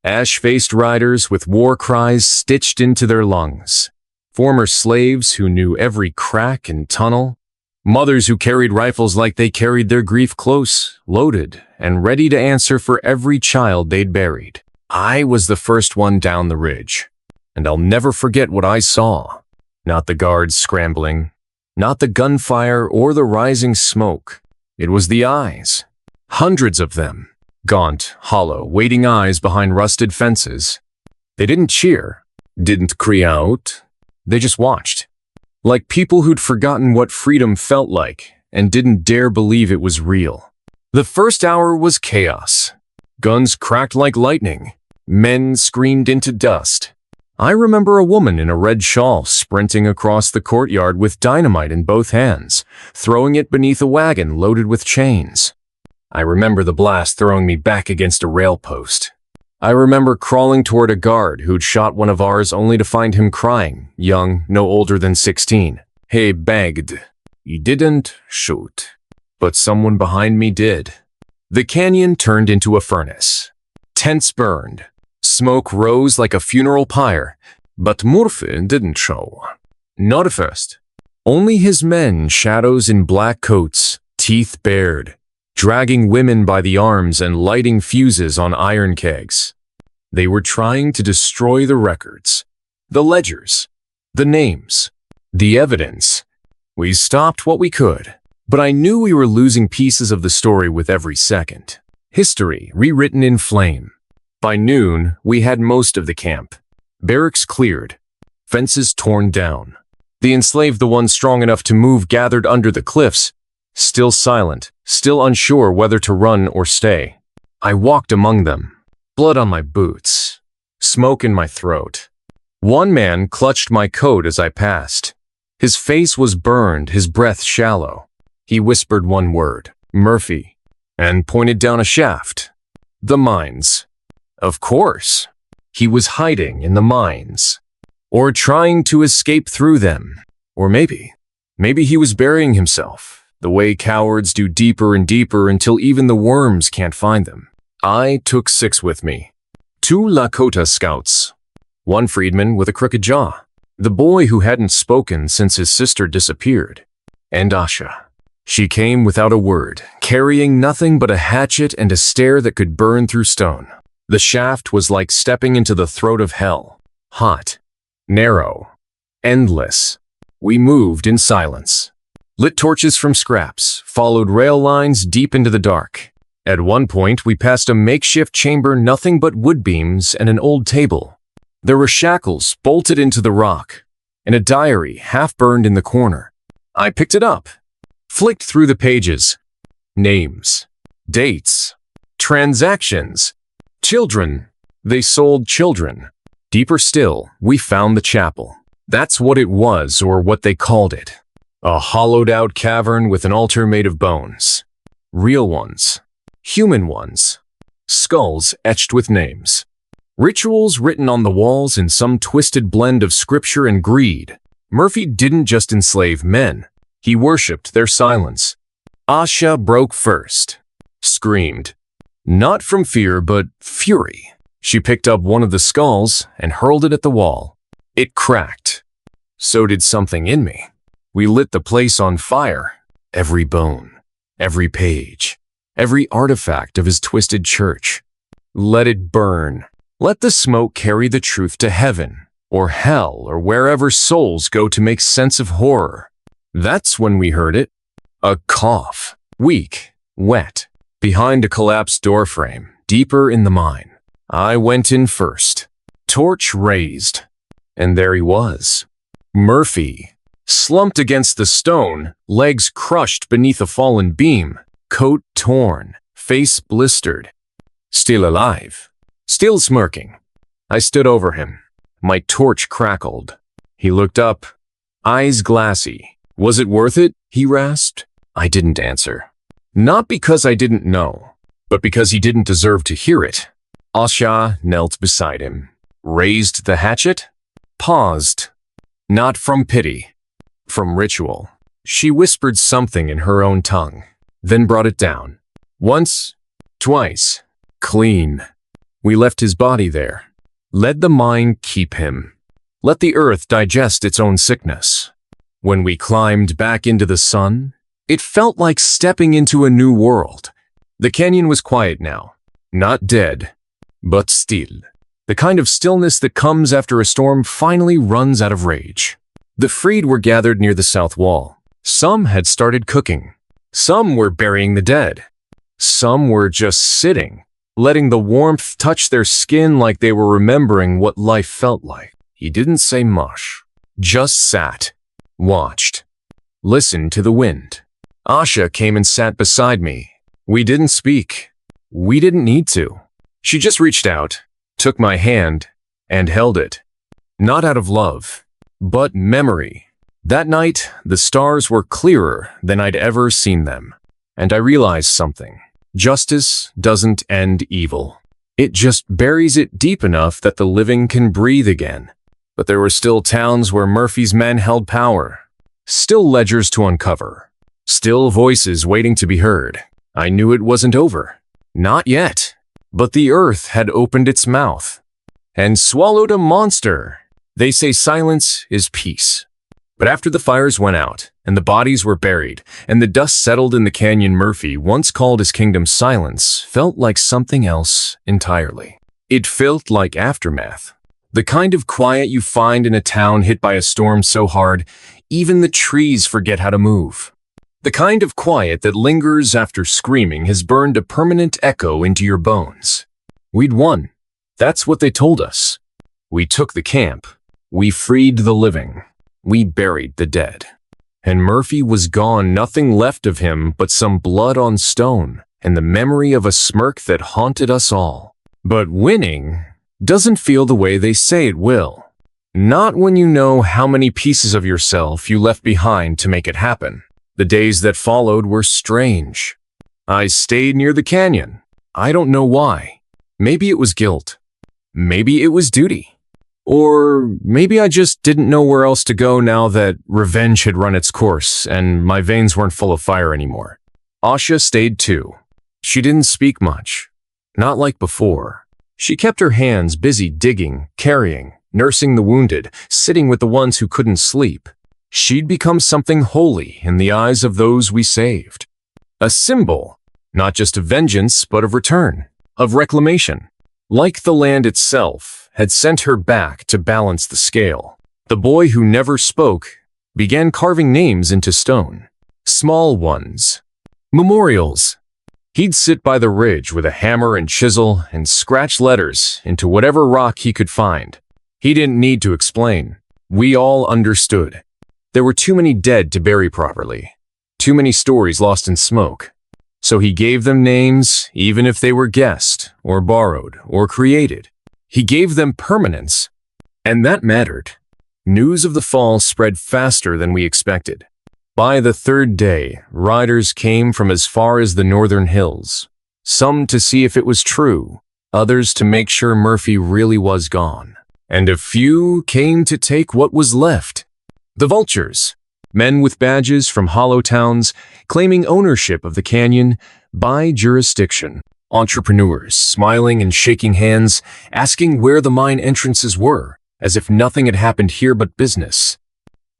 ash-faced riders with war cries stitched into their lungs, former slaves who knew every crack and tunnel, mothers who carried rifles like they carried their grief close, loaded, and ready to answer for every child they'd buried. I was the first one down the ridge, and I'll never forget what I saw. Not the guards scrambling, not the gunfire or the rising smoke. It was the eyes. Hundreds of them. Gaunt, hollow, waiting eyes behind rusted fences. They didn't cheer, didn't cry out. They just watched. Like people who'd forgotten what freedom felt like and didn't dare believe it was real. The first hour was chaos. Guns cracked like lightning. Men screamed into dust. I remember a woman in a red shawl sprinting across the courtyard with dynamite in both hands, throwing it beneath a wagon loaded with chains. I remember the blast throwing me back against a rail post. I remember crawling toward a guard who'd shot one of ours only to find him crying, young, no older than 16. He begged. He didn't shoot. But someone behind me did. The canyon turned into a furnace. Tents burned. Smoke rose like a funeral pyre, but Murphy didn't show. Not at first. Only his men, shadows in black coats, teeth bared, dragging women by the arms and lighting fuses on iron kegs. They were trying to destroy the records, the ledgers, the names, the evidence. We stopped what we could, but I knew we were losing pieces of the story with every second. History rewritten in flame. By noon, we had most of the camp. Barracks cleared. Fences torn down. The enslaved, the ones strong enough to move, gathered under the cliffs, still silent, still unsure whether to run or stay. I walked among them, blood on my boots, smoke in my throat. One man clutched my coat as I passed. His face was burned, his breath shallow. He whispered one word, Murphy, and pointed down a shaft. The mines. Of course, he was hiding in the mines, or trying to escape through them, or maybe he was burying himself, the way cowards do, deeper and deeper until even the worms can't find them. I took 6 with me, 2 Lakota scouts, 1 freedman with a crooked jaw, the boy who hadn't spoken since his sister disappeared, and Asha. She came without a word, carrying nothing but a hatchet and a stare that could burn through stone. The shaft was like stepping into the throat of hell. Hot, narrow, endless. We moved in silence. Lit torches from scraps, followed rail lines deep into the dark. At one point, we passed a makeshift chamber, nothing but wood beams and an old table. There were shackles bolted into the rock, and a diary half burned in the corner. I picked it up, flicked through the pages. Names, dates, transactions. Children. They sold children. Deeper still, we found the chapel. That's what it was, or what they called it. A hollowed-out cavern with an altar made of bones. Real ones. Human ones. Skulls etched with names. Rituals written on the walls in some twisted blend of scripture and greed. Murphy didn't just enslave men. He worshipped their silence. Asha broke first. Screamed. Not from fear, but fury. She picked up one of the skulls and hurled it at the wall. It cracked. So did something in me. We lit the place on fire. Every bone, every page, every artifact of his twisted church. Let it burn. Let the smoke carry the truth to heaven, or hell, or wherever souls go to make sense of horror. That's when we heard it. A cough. Weak, wet, behind a collapsed doorframe, deeper in the mine. I went in first. Torch raised. And there he was. Murphy. Slumped against the stone, legs crushed beneath a fallen beam, coat torn, face blistered. Still alive. Still smirking. I stood over him. My torch crackled. He looked up, eyes glassy. Was it worth it? He rasped. I didn't answer. Not because I didn't know, but because he didn't deserve to hear it. Asha knelt beside him, raised the hatchet, paused. Not from pity. From ritual. She whispered something in her own tongue, then brought it down. Once, twice, clean. We left his body there. Let the mine keep him. Let the earth digest its own sickness. When we climbed back into the sun, it felt like stepping into a new world. The canyon was quiet now. Not dead, but still. The kind of stillness that comes after a storm finally runs out of rage. The freed were gathered near the south wall. Some had started cooking. Some were burying the dead. Some were just sitting, letting the warmth touch their skin like they were remembering what life felt like. He didn't say much. Just sat, watched, listened to the wind. Asha came and sat beside me. We didn't speak. We didn't need to. She just reached out, took my hand, and held it. Not out of love, but memory. That night, the stars were clearer than I'd ever seen them. And I realized something. Justice doesn't end evil. It just buries it deep enough that the living can breathe again. But there were still towns where Murphy's men held power. Still ledgers to uncover. Still voices waiting to be heard. I knew it wasn't over. Not yet. But the earth had opened its mouth and swallowed a monster. They say silence is peace. But after the fires went out, and the bodies were buried, and the dust settled in the canyon, Murphy, once called his kingdom silence, felt like something else entirely. It felt like aftermath. The kind of quiet you find in a town hit by a storm so hard, even the trees forget how to move. The kind of quiet that lingers after screaming has burned a permanent echo into your bones. We'd won. That's what they told us. We took the camp. We freed the living. We buried the dead. And Murphy was gone, nothing left of him but some blood on stone and the memory of a smirk that haunted us all. But winning doesn't feel the way they say it will. Not when you know how many pieces of yourself you left behind to make it happen. The days that followed were strange. I stayed near the canyon. I don't know why. Maybe it was guilt. Maybe it was duty. Or maybe I just didn't know where else to go now that revenge had run its course and my veins weren't full of fire anymore. Asha stayed too. She didn't speak much. Not like before. She kept her hands busy digging, carrying, nursing the wounded, sitting with the ones who couldn't sleep. She'd become something holy in the eyes of those we saved. A symbol, not just of vengeance, but of return, of reclamation. Like the land itself had sent her back to balance the scale. The boy who never spoke began carving names into stone. Small ones. Memorials. He'd sit by the ridge with a hammer and chisel and scratch letters into whatever rock he could find. He didn't need to explain. We all understood. There were too many dead to bury properly. Too many stories lost in smoke. So he gave them names, even if they were guessed, or borrowed, or created. He gave them permanence, and that mattered. News of the fall spread faster than we expected. By the third day, riders came from as far as the northern hills, some to see if it was true, others to make sure Murphy really was gone, and a few came to take what was left. The vultures, men with badges from hollow towns claiming ownership of the canyon by jurisdiction. Entrepreneurs smiling and shaking hands, asking where the mine entrances were, as if nothing had happened here but business.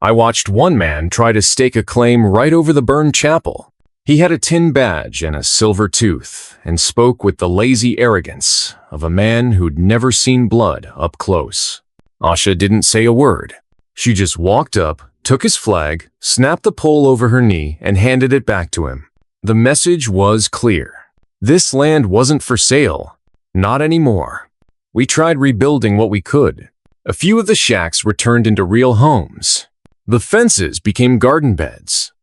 I watched one man try to stake a claim right over the burned chapel. He had a tin badge and a silver tooth, and spoke with the lazy arrogance of a man who'd never seen blood up close. Asha didn't say a word. She just walked up, took his flag, snapped the pole over her knee, and handed it back to him. The message was clear. This land wasn't for sale. Not anymore. We tried rebuilding what we could. A few of the shacks were turned into real homes. The fences became garden beds.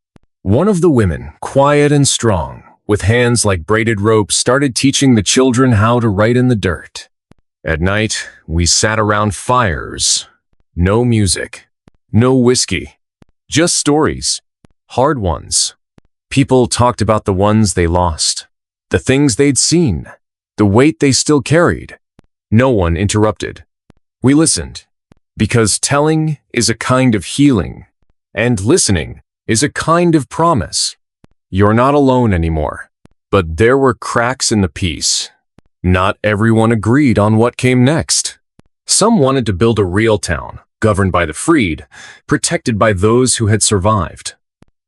One of the women, quiet and strong, with hands like braided ropes, started teaching the children how to write in the dirt. At night, we sat around fires. No music. No whiskey. Just stories. Hard ones. People talked about the ones they lost. The things they'd seen. The weight they still carried. No one interrupted. We listened. Because telling is a kind of healing, and listening is a kind of promise. You're not alone anymore. But there were cracks in the peace. Not everyone agreed on what came next. Some wanted to build a real town, governed by the freed, protected by those who had survived.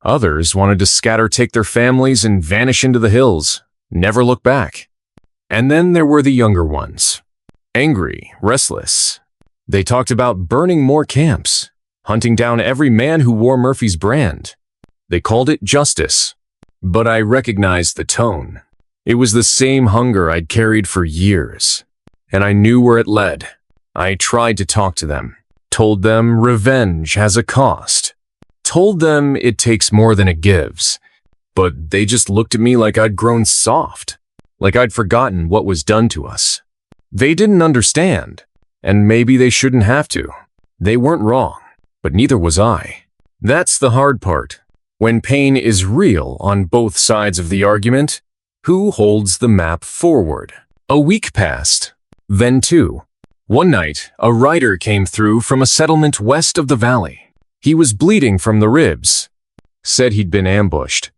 Others wanted to scatter, take their families, and vanish into the hills, never look back. And then there were the younger ones. Angry, restless. They talked about burning more camps, hunting down every man who wore Murphy's brand. They called it justice. But I recognized the tone. It was the same hunger I'd carried for years. And I knew where it led. I tried to talk to them. Told them revenge has a cost. Told them it takes more than it gives. But they just looked at me like I'd grown soft. Like I'd forgotten what was done to us. They didn't understand. And maybe they shouldn't have to. They weren't wrong, but neither was I. That's the hard part. When pain is real on both sides of the argument, who holds the map forward? A week passed. Then two. One night, a rider came through from a settlement west of the valley. He was bleeding from the ribs. Said he'd been ambushed.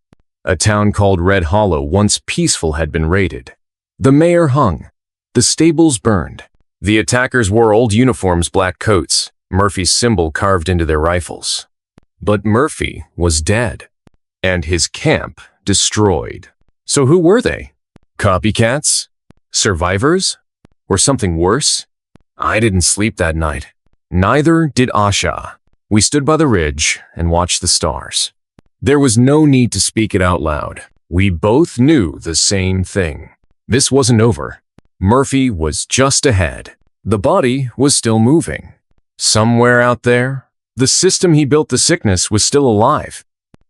A town called Red Hollow, once peaceful, had been raided. The mayor hung. The stables burned. The attackers wore old uniforms, black coats, Murphy's symbol carved into their rifles. But Murphy was dead, and his camp destroyed. So who were they? Copycats? Survivors? Or something worse? I didn't sleep that night. Neither did Asha. We stood by the ridge and watched the stars. There was no need to speak it out loud. We both knew the same thing. This wasn't over. Murphy was just ahead. The body was still moving. Somewhere out there, the system he built the sickness was still alive,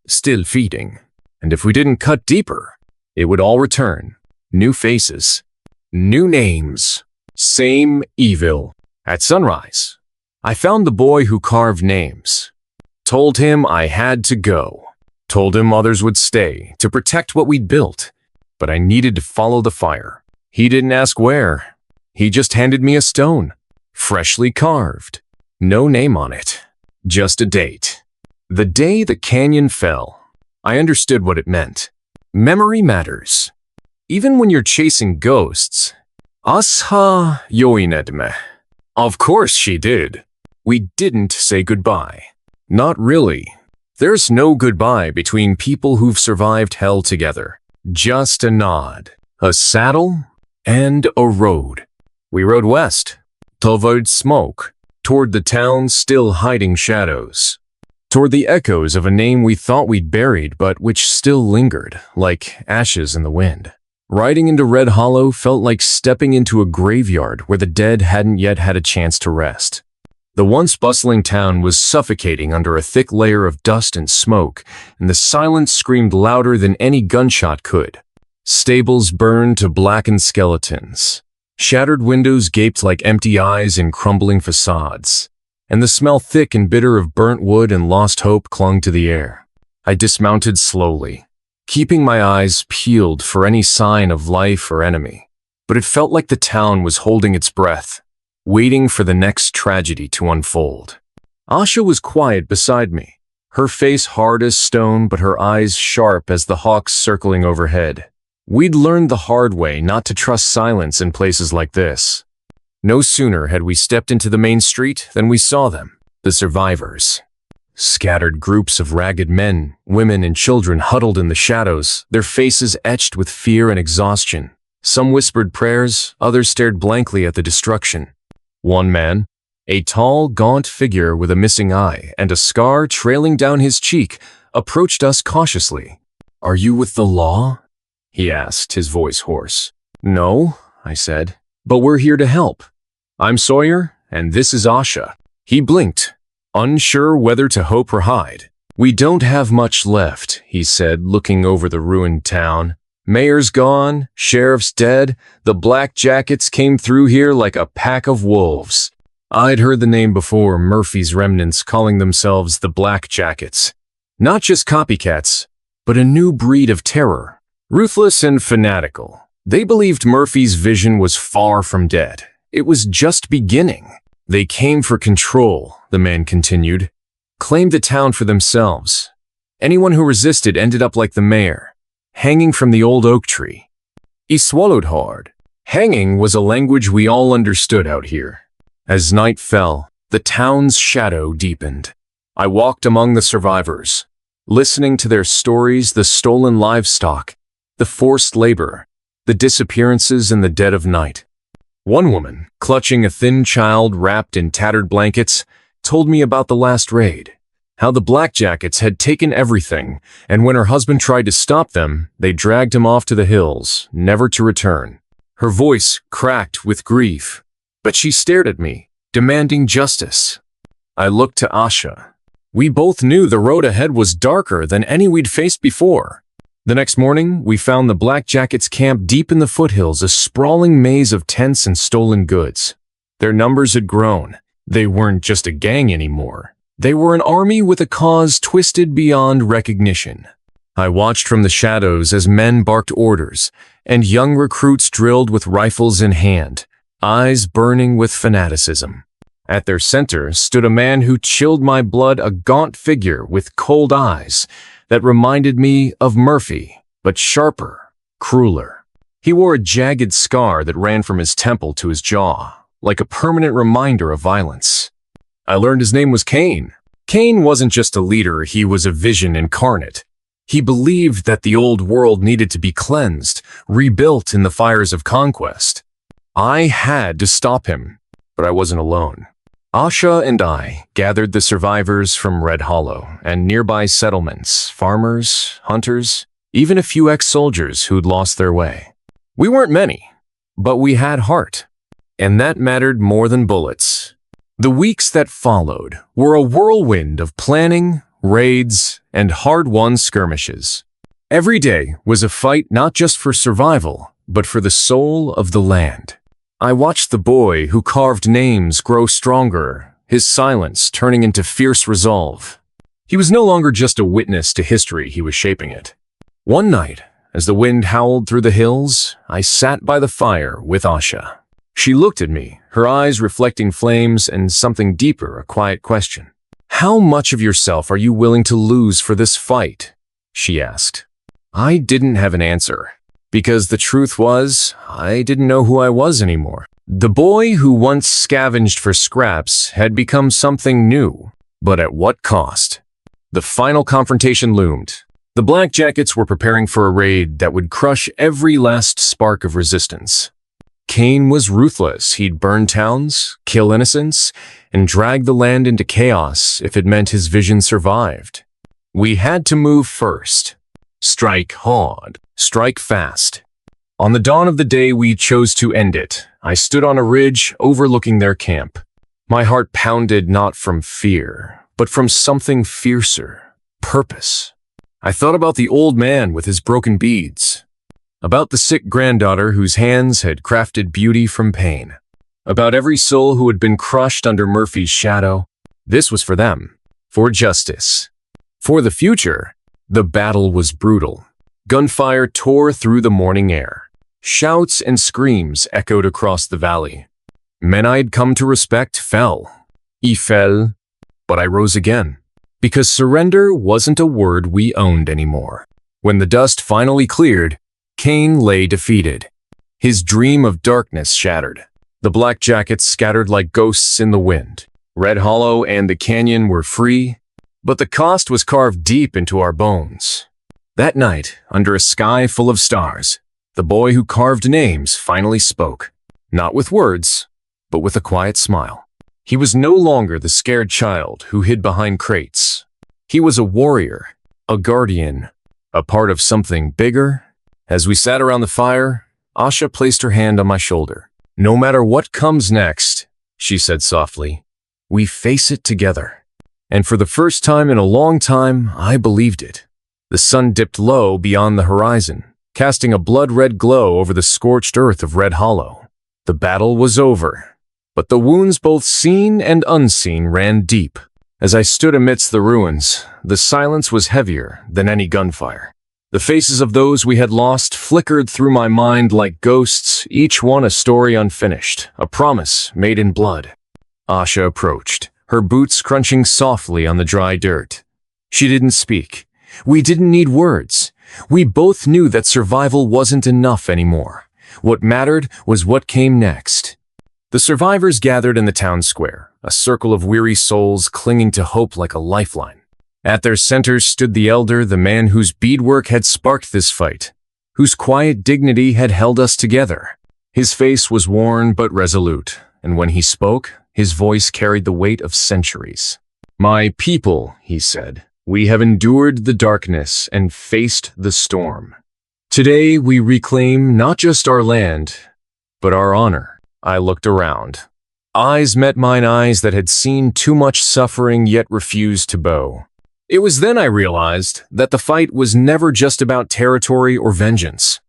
still feeding. And if we didn't cut deeper, it would all return. New faces, new names, same evil. At sunrise, I found the boy who carved names. Told him I had to go. Told him others would stay to protect what we'd built. But I needed to follow the fire. He didn't ask where. He just handed me a stone, freshly carved. No name on it, just a date. The day the canyon fell. I understood what it meant. Memory matters. Even when you're chasing ghosts. Asha yoinedme. Of course she did. We didn't say goodbye. Not really. There's no goodbye between people who've survived hell together. Just a nod, a saddle, and a road. We rode west, toward smoke, toward the town still hiding shadows, toward the echoes of a name we thought we'd buried but which still lingered, like ashes in the wind. Riding into Red Hollow felt like stepping into a graveyard where the dead hadn't yet had a chance to rest. The once bustling town was suffocating under a thick layer of dust and smoke, and the silence screamed louder than any gunshot could. Stables burned to blackened skeletons. Shattered windows gaped like empty eyes in crumbling facades, and the smell thick and bitter of burnt wood and lost hope clung to the air. I dismounted slowly, keeping my eyes peeled for any sign of life or enemy. But it felt like the town was holding its breath, waiting for the next tragedy to unfold. Asha was quiet beside me, her face hard as stone but her eyes sharp as the hawks circling overhead. We'd learned the hard way not to trust silence in places like this. No sooner had we stepped into the main street than we saw them, the survivors. Scattered groups of ragged men, women, and children huddled in the shadows, their faces etched with fear and exhaustion. Some whispered prayers, others stared blankly at the destruction. One man, a tall, gaunt figure with a missing eye and a scar trailing down his cheek, approached us cautiously. "Are you with the law?" he asked, his voice hoarse. "No," I said, "but we're here to help. I'm Sawyer, and this is Asha." He blinked, unsure whether to hope or hide. "We don't have much left," he said, looking over the ruined town. "Mayor's gone, sheriff's dead, the Black Jackets came through here like a pack of wolves." I'd heard the name before, Murphy's remnants calling themselves the Black Jackets. Not just copycats, but a new breed of terror. Ruthless and fanatical. They believed Murphy's vision was far from dead. It was just beginning. "They came for control," the man continued. "Claimed the town for themselves. Anyone who resisted ended up like the mayor, hanging from the old oak tree." He swallowed hard. Hanging was a language we all understood out here. As night fell, the town's shadow deepened. I walked among the survivors, listening to their stories, the stolen livestock, the forced labor, the disappearances in the dead of night. One woman, clutching a thin child wrapped in tattered blankets, told me about the last raid, how the Black Jackets had taken everything, and when her husband tried to stop them, they dragged him off to the hills, never to return. Her voice cracked with grief, but she stared at me, demanding justice. I looked to Asha. We both knew the road ahead was darker than any we'd faced before. The next morning, we found the Black Jackets camp deep in the foothills, a sprawling maze of tents and stolen goods. Their numbers had grown. They weren't just a gang anymore. They were an army with a cause twisted beyond recognition. I watched from the shadows as men barked orders, and young recruits drilled with rifles in hand, eyes burning with fanaticism. At their center stood a man who chilled my blood, a gaunt figure with cold eyes that reminded me of Murphy, but sharper, crueler. He wore a jagged scar that ran from his temple to his jaw, like a permanent reminder of violence. I learned his name was Cain. Cain wasn't just a leader, he was a vision incarnate. He believed that the old world needed to be cleansed, rebuilt in the fires of conquest. I had to stop him, but I wasn't alone. Asha and I gathered the survivors from Red Hollow and nearby settlements, farmers, hunters, even a few ex-soldiers who'd lost their way. We weren't many, but we had heart, and that mattered more than bullets. The weeks that followed were a whirlwind of planning, raids, and hard-won skirmishes. Every day was a fight not just for survival, but for the soul of the land. I watched the boy who carved names grow stronger, his silence turning into fierce resolve. He was no longer just a witness to history, he was shaping it. One night, as the wind howled through the hills, I sat by the fire with Asha. She looked at me, her eyes reflecting flames and something deeper, a quiet question. "How much of yourself are you willing to lose for this fight?" she asked. I didn't have an answer. Because the truth was, I didn't know who I was anymore. The boy who once scavenged for scraps had become something new, but at what cost? The final confrontation loomed. The Black Jackets were preparing for a raid that would crush every last spark of resistance. Cain was ruthless. He'd burn towns, kill innocents, and drag the land into chaos if it meant his vision survived. We had to move first. Strike hard. Strike fast. On the dawn of the day we chose to end it, I stood on a ridge overlooking their camp. My heart pounded not from fear, but from something fiercer, purpose. I thought about the old man with his broken beads, about the sick granddaughter whose hands had crafted beauty from pain, about every soul who had been crushed under Murphy's shadow. This was for them, for justice, for the future. The battle was brutal. Gunfire tore through the morning air. Shouts and screams echoed across the valley. Men I had come to respect fell. I fell. But I rose again. Because surrender wasn't a word we owned anymore. When the dust finally cleared, Cain lay defeated. His dream of darkness shattered. The black jackets scattered like ghosts in the wind. Red Hollow and the canyon were free, but the cost was carved deep into our bones. That night, under a sky full of stars, the boy who carved names finally spoke. Not with words, but with a quiet smile. He was no longer the scared child who hid behind crates. He was a warrior, a guardian, a part of something bigger. As we sat around the fire, Asha placed her hand on my shoulder. "No matter what comes next," she said softly, "we face it together." And for the first time in a long time, I believed it. The sun dipped low beyond the horizon, casting a blood-red glow over the scorched earth of Red Hollow. The battle was over, but the wounds both seen and unseen ran deep. As I stood amidst the ruins, the silence was heavier than any gunfire. The faces of those we had lost flickered through my mind like ghosts, each one a story unfinished, a promise made in blood. Asha approached, her boots crunching softly on the dry dirt. She didn't speak. We didn't need words. We both knew that survival wasn't enough anymore. What mattered was what came next. The survivors gathered in the town square, a circle of weary souls clinging to hope like a lifeline. At their center stood the elder, the man whose beadwork had sparked this fight, whose quiet dignity had held us together. His face was worn but resolute, and when he spoke, his voice carried the weight of centuries. "My people," he said, "we have endured the darkness and faced the storm. Today we reclaim not just our land, but our honor." I looked around. Eyes met mine, eyes that had seen too much suffering yet refused to bow. It was then I realized that the fight was never just about territory or vengeance.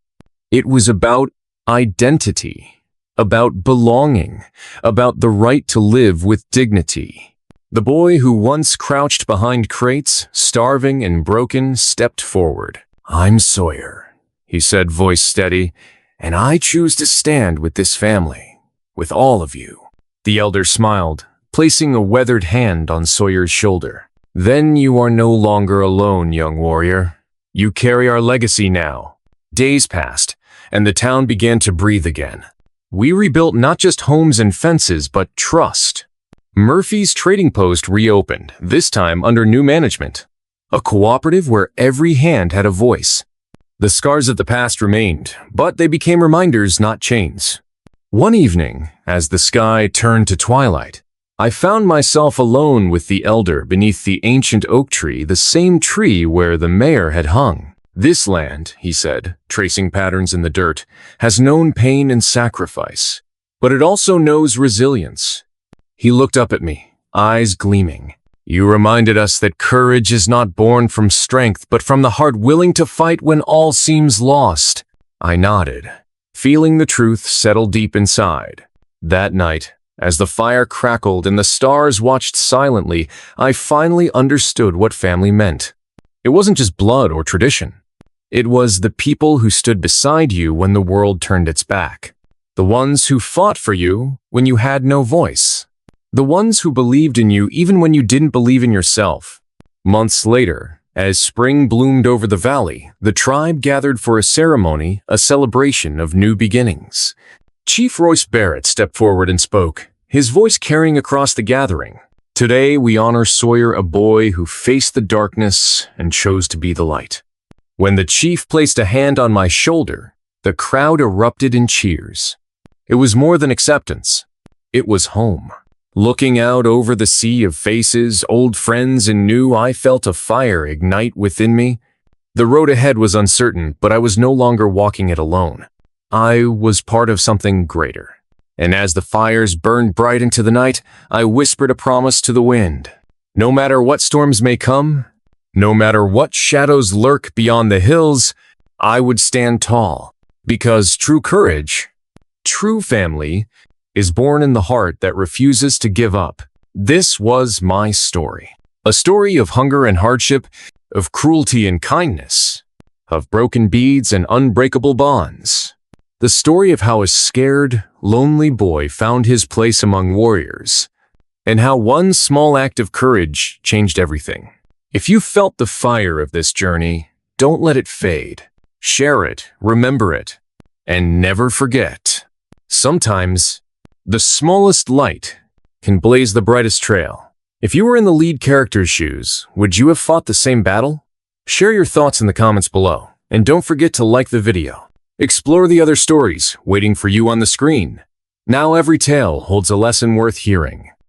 It was about identity, about belonging, about the right to live with dignity. The boy who once crouched behind crates, starving and broken, stepped forward. "I'm Sawyer," he said, voice steady, "and I choose to stand with this family, with all of you." The elder smiled, placing a weathered hand on Sawyer's shoulder. "Then you are no longer alone, young warrior. You carry our legacy now." Days passed, and the town began to breathe again. We rebuilt not just homes and fences, but trust. Murphy's Trading Post reopened, this time under new management. A cooperative where every hand had a voice. The scars of the past remained, but they became reminders, not chains. One evening, as the sky turned to twilight, I found myself alone with the elder beneath the ancient oak tree, the same tree where the mayor had hung. "This land," he said, tracing patterns in the dirt, "has known pain and sacrifice, but it also knows resilience." He looked up at me, eyes gleaming. "You reminded us that courage is not born from strength, but from the heart willing to fight when all seems lost." I nodded, feeling the truth settle deep inside. That night, as the fire crackled and the stars watched silently, I finally understood what family meant. It wasn't just blood or tradition. It was the people who stood beside you when the world turned its back. The ones who fought for you when you had no voice. The ones who believed in you even when you didn't believe in yourself. Months later, as spring bloomed over the valley, the tribe gathered for a ceremony, a celebration of new beginnings. Chief Royce Barrett stepped forward and spoke, his voice carrying across the gathering. "Today we honor Sawyer, a boy who faced the darkness and chose to be the light." When the chief placed a hand on my shoulder, the crowd erupted in cheers. It was more than acceptance. It was home. Looking out over the sea of faces, old friends and new, I felt a fire ignite within me. The road ahead was uncertain, but I was no longer walking it alone. I was part of something greater. And as the fires burned bright into the night, I whispered a promise to the wind. No matter what storms may come, no matter what shadows lurk beyond the hills, I would stand tall. Because true courage, true family, is born in the heart that refuses to give up. This was my story. A story of hunger and hardship, of cruelty and kindness, of broken beads and unbreakable bonds. The story of how a scared, lonely boy found his place among warriors, and how one small act of courage changed everything. If you felt the fire of this journey, don't let it fade. Share it, remember it, and never forget. Sometimes, the smallest light can blaze the brightest trail. If you were in the lead character's shoes, would you have fought the same battle? Share your thoughts in the comments below, and don't forget to like the video. Explore the other stories waiting for you on the screen. Now every tale holds a lesson worth hearing.